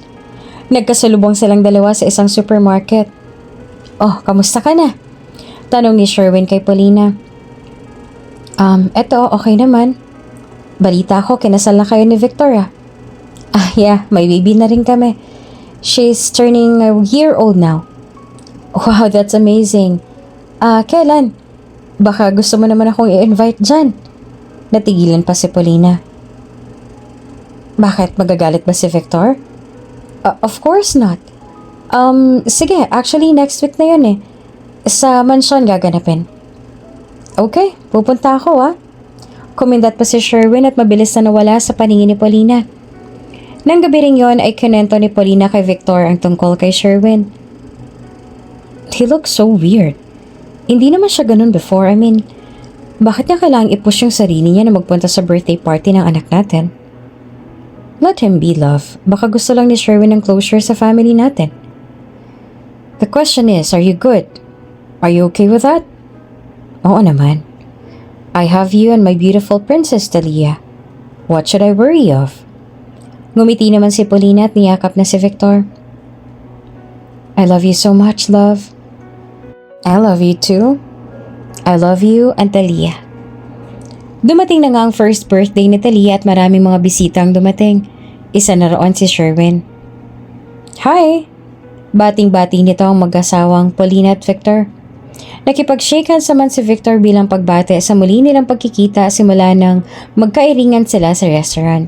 Nagkasalubong silang dalawa sa isang supermarket. Oh, kamusta ka na? Tanong ni Sherwin kay Paulina. Eto, okay naman. Balita ko, kinasal na kayo ni Victoria. Yeah, may baby na rin kami. She's turning a year old now. Wow, that's amazing. Kailan? Baka gusto mo naman akong i-invite dyan. Natigilan pa si Paulina. Bakit? Magagalit ba si Victor? Of course not. Sige, actually next week na yun eh. Sa mansyon gaganapin. Okay, pupunta ako. Kumindat pa si Sherwin at mabilis na nawala sa paningin ni Paulina. Nang gabi rin yon ay kinento ni Paulina kay Victor ang tungkol kay Sherwin. He looks so weird. Hindi naman siya ganun before. Bakit niya kailangang i-push yung sarili niya na magpunta sa birthday party ng anak natin? Let him be, love. Baka gusto lang ni Sherwin ng closure sa family natin. The question is, are you good? Are you okay with that? Oo naman. I have you and my beautiful princess, Talia. What should I worry of? Ngumiti naman si Paulina at niyakap na si Victor. I love you so much, love. I love you too. I love you and Talia. Dumating na nga ang first birthday ni Talia at maraming mga bisita ang dumating. Isa na roon si Sherwin. Hi! Bating-bati nito ang mag-asawang Paulina at Victor. Nakipag-shake hands naman si Victor bilang pagbate sa muli nilang pagkikita simula nang magkairingan sila sa restaurant.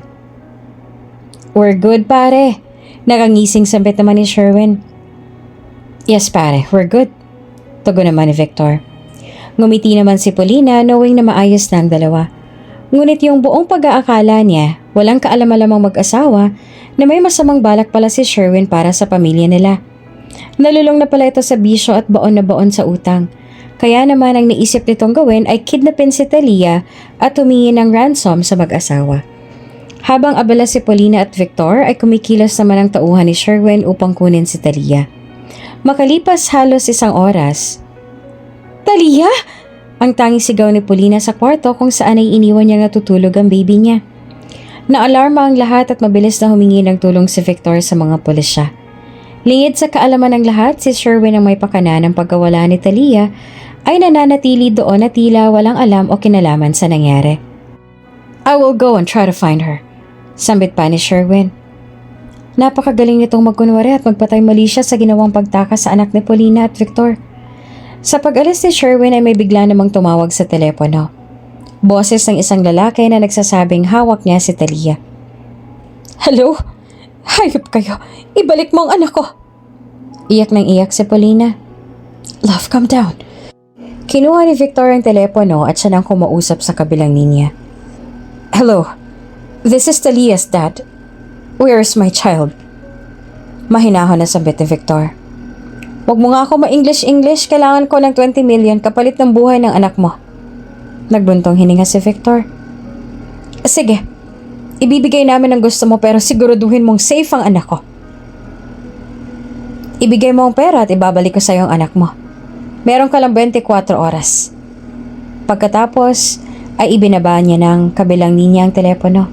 We're good, pare. Nakangising sambit naman ni Sherwin. Yes, pare. We're good. Tugon naman ni Victor. Ngumiti naman si Paulina knowing na maayos na ang dalawa. Ngunit yung buong pag-aakala niya, walang kaalam-alamang mag-asawa na may masamang balak pala si Sherwin para sa pamilya nila. Nalulong na pala ito sa bisyo at baon na baon sa utang. Kaya naman ang naisip nitong gawin ay kidnapin si Talia at humingi ng ransom sa mag-asawa. Habang abala si Paulina at Victor ay kumikilos naman ang tauhan ni Sherwin upang kunin si Talia. Makalipas halos isang oras. Talia! Ang tanging sigaw ni Paulina sa kwarto kung saan ay iniwan niya natutulog ang baby niya. Naalarma ang lahat at mabilis na humingi ng tulong si Victor sa mga pulisya. Lingid sa kaalaman ng lahat, si Sherwin ang may pakana ng pagkawala ni Talia ay nananatili doon na tila walang alam o kinalaman sa nangyari. I will go and try to find her. Sambit pa ni Sherwin. Napakagaling nitong magkunwari at magpatay mali siya sa ginawang pagtakas sa anak ni Paulina at Victor. Sa pag-alis ni Sherwin ay may bigla namang tumawag sa telepono. Boses ng isang lalaki na nagsasabing hawak niya si Talia. Hello? Hayop kayo! Ibalik mo ang anak ko! Iyak nang iyak si Paulina. Love, calm down. Kinuha ni Victor ang telepono at siya nang kumausap sa kabilang linya. Hello? This is Talia's dad. Where is my child? Mahinahon na sambit ni Victor. Huwag mo nga ako ma-English. Kailangan ko ng 20 million kapalit ng buhay ng anak mo. Nagbuntong hininga si Victor. Sige, ibibigay namin ang gusto mo pero siguraduhin mong safe ang anak ko. Ibigay mo ang pera at ibabalik ko sa iyo ang anak mo. Meron ka lang 24 oras. Pagkatapos ay ibinaba niya ng kabilang linya ang telepono.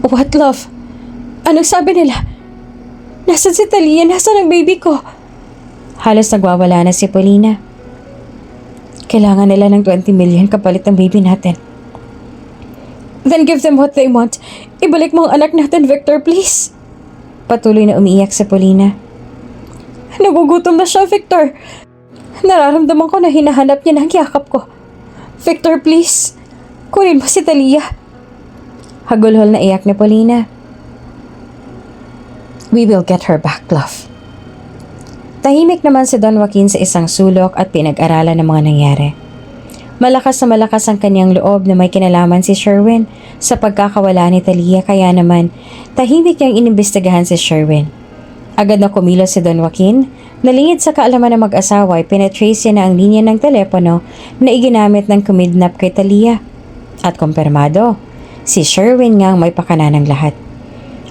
What, love? Anong sabi nila? Nasaan si Talia? Nasaan ang baby ko? Halos nagwawala na si Paulina. Kailangan nila ng 20 million kapalit ng baby natin. Then give them what they want. Ibalik mo ang anak natin, Victor, please. Patuloy na umiiyak si Paulina. Nagugutom na siya, Victor. Nararamdaman ko na hinahanap niya ng yakap ko. Victor, please. Kunin mo si Talia. Hagulhol na iyak ni Paulina. We will get her back, love. Tahimik naman si Don Joaquin sa isang sulok at pinag-aralan ng mga nangyari. Malakas na malakas ang kanyang loob na may kinalaman si Sherwin sa pagkakawala ni Talia kaya naman tahimik niyang inimbestigahan si Sherwin. Agad na kumilos si Don Joaquin, nalingid sa kaalaman ng mag-asawa ay pinatrace niya na ang linya ng telepono na iginamit ng kumidnap kay Talia. At kumpirmado, si Sherwin nga ang may pakana ng lahat.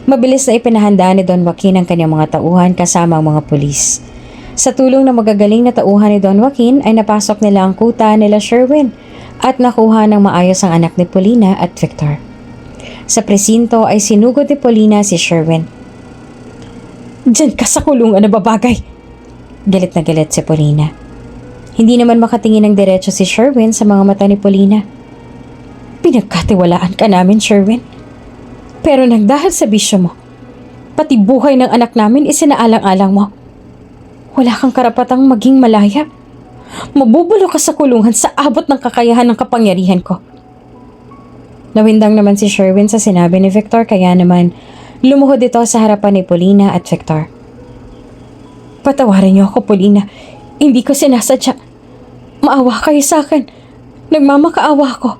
Mabilis na ipinahanda ni Don Joaquin ang kanyang mga tauhan kasama ang mga pulis. Sa tulong ng magagaling na tauhan ni Don Joaquin ay napasok nila ang kuta nila Sherwin at nakuha ng maayos ang anak ni Paulina at Victor. Sa presinto ay sinugod ni Paulina si Sherwin. "Diyan ka sa kulungan na babagay!" Galit na galit si Paulina. Hindi naman makatingin ng diretso si Sherwin sa mga mata ni Paulina. "Pinagkatiwalaan ka namin, Sherwin. Pero nang dahil sa bisyo mo, pati buhay ng anak namin isinaalang-alang mo. Wala kang karapatang maging malaya. Mabubulo ka sa kulungan sa abot ng kakayahan ng kapangyarihan ko." Nawindang naman si Sherwin sa sinabi ni Victor kaya naman lumuhod ito sa harapan ni Paulina at Victor. "Patawarin niyo ako, Paulina. Hindi ko sinasadya. Maawa kayo sa akin. Nagmamakaawa ko."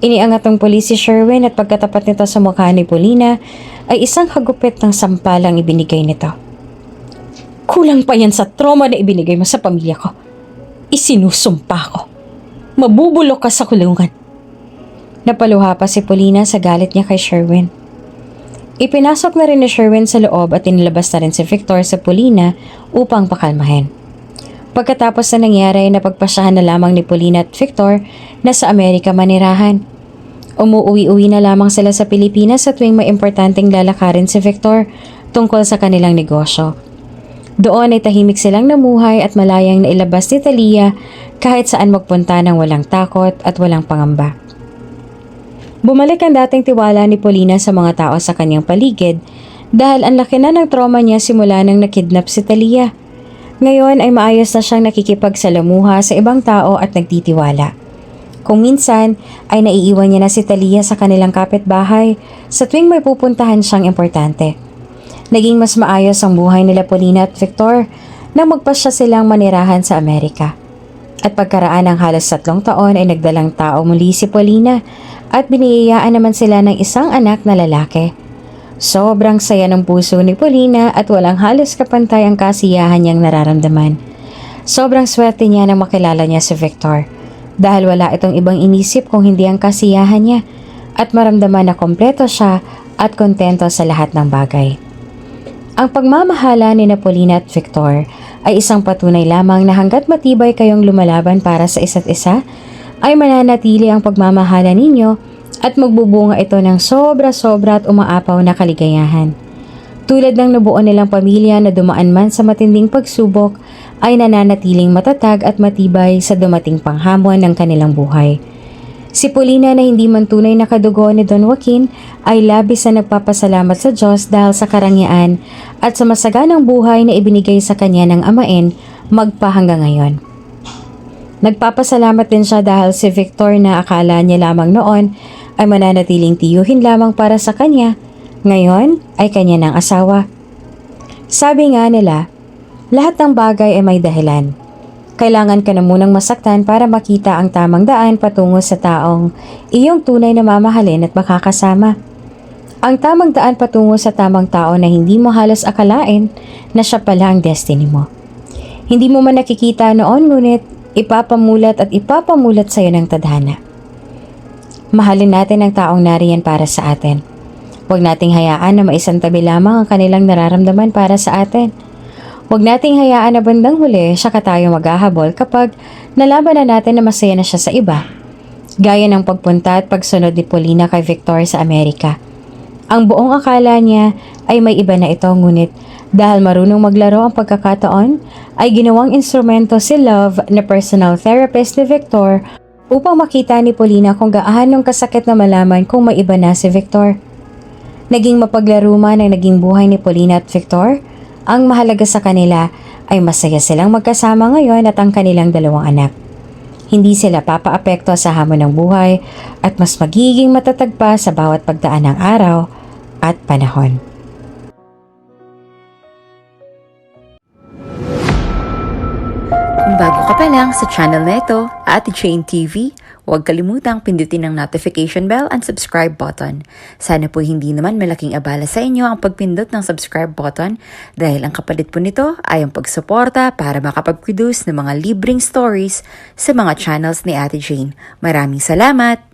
Iniangat ng pulis si Sherwin at pagkatapat nito sa mukha ni Paulina ay isang hagupit ng sampalang ibinigay nito. "Kulang pa yan sa trauma na ibinigay mo sa pamilya ko. Isinusumpa ko. Mabubulok ka sa kulungan." Napaluha pa si Paulina sa galit niya kay Sherwin. Ipinasok na rin ni Sherwin sa loob at inilabas na rin si Victor sa Paulina upang pakalmahin. Pagkatapos na nangyari, napagpasyahan na lamang ni Paulina at Victor na sa Amerika manirahan. Umuwi-uwi na lamang sila sa Pilipinas sa tuwing may importanteng lalakarin si Victor tungkol sa kanilang negosyo. Doon ay tahimik silang namuhay at malayang nailabas ni Talia kahit saan magpunta ng walang takot at walang pangamba. Bumalik ang dating tiwala ni Paulina sa mga tao sa kanyang paligid dahil ang laki na ng trauma niya simula nang nakidnap si Talia. Ngayon ay maayos na siyang nakikipagsalamuha sa ibang tao at nagtitiwala. Kung minsan ay naiiwan niya na si Talia sa kanilang kapitbahay sa tuwing may pupuntahan siyang importante. Naging mas maayos ang buhay nila Paulina at Victor nang magpasya silang manirahan sa Amerika. At pagkaraan ng halos 3 taon ay nagdalang tao muli si Paulina at biniyayaan naman sila ng isang anak na lalaki. Sobrang saya ng puso ni Paulina at walang halos kapantay ang kasiyahan niyang nararamdaman. Sobrang swerte niya nang makilala niya si Victor dahil wala itong ibang inisip kung hindi ang kasiyahan niya at maramdaman na kompleto siya at kontento sa lahat ng bagay. Ang pagmamahala ni Paulina at Victor ay isang patunay lamang na hanggat matibay kayong lumalaban para sa isa't isa, ay mananatili ang pagmamahala ninyo at magbubunga ito ng sobra-sobra at umaapaw na kaligayahan. Tulad ng nabuo nilang pamilya na dumaan man sa matinding pagsubok, ay nananatiling matatag at matibay sa dumating panghamon ng kanilang buhay. Si Paulina na hindi man tunay na kadugo ni Don Joaquin ay labis na nagpapasalamat sa Diyos dahil sa karangyaan at sa masaganang buhay na ibinigay sa kanya ng Amain magpahanggang ngayon. Nagpapasalamat din siya dahil si Victor na akala niya lamang noon ay mananatiling tiyuhin lamang para sa kanya, ngayon ay kanya ng asawa. Sabi nga nila, lahat ng bagay ay may dahilan. Kailangan ka na munang masaktan para makita ang tamang daan patungo sa taong iyong tunay na mamahalin at makakasama. Ang tamang daan patungo sa tamang tao na hindi mo halos akalain na siya pala ang destiny mo. Hindi mo man nakikita noon ngunit ipapamulat at ipapamulat sa iyo ng tadhana. Mahalin natin ang taong nariyan para sa atin. Huwag nating hayaan na maisantabi lamang ang kanilang nararamdaman para sa atin. Huwag nating hayaan na bandang huli siya ka tayo maghahabol kapag nalaban na natin na masaya na siya sa iba. Gaya ng pagpunta at pagsunod ni Paulina kay Victor sa Amerika. Ang buong akala niya ay may iba na ito ngunit dahil marunong maglaro ang pagkakataon ay ginawang instrumento si Love na personal therapist ni Victor upang makita ni Paulina kung gaanong kasakit na malaman kung may iba na si Victor. Naging mapaglaro man ang naging buhay ni Paulina at Victor. Ang mahalaga sa kanila ay masaya silang magkasama ngayon at ang kanilang 2 anak. Hindi sila papaapekto sa hamon ng buhay at mas magiging matatag pa sa bawat pagdaan ng araw at panahon. Kung bago ka pa lang sa channel na ito, Ate Jane TV, huwag kalimutang pindutin ang notification bell and subscribe button. Sana po hindi naman malaking abala sa inyo ang pagpindot ng subscribe button dahil ang kapalit po nito ay ang pagsuporta para makapag-produce ng mga libreng stories sa mga channels ni Ate Jane. Maraming salamat!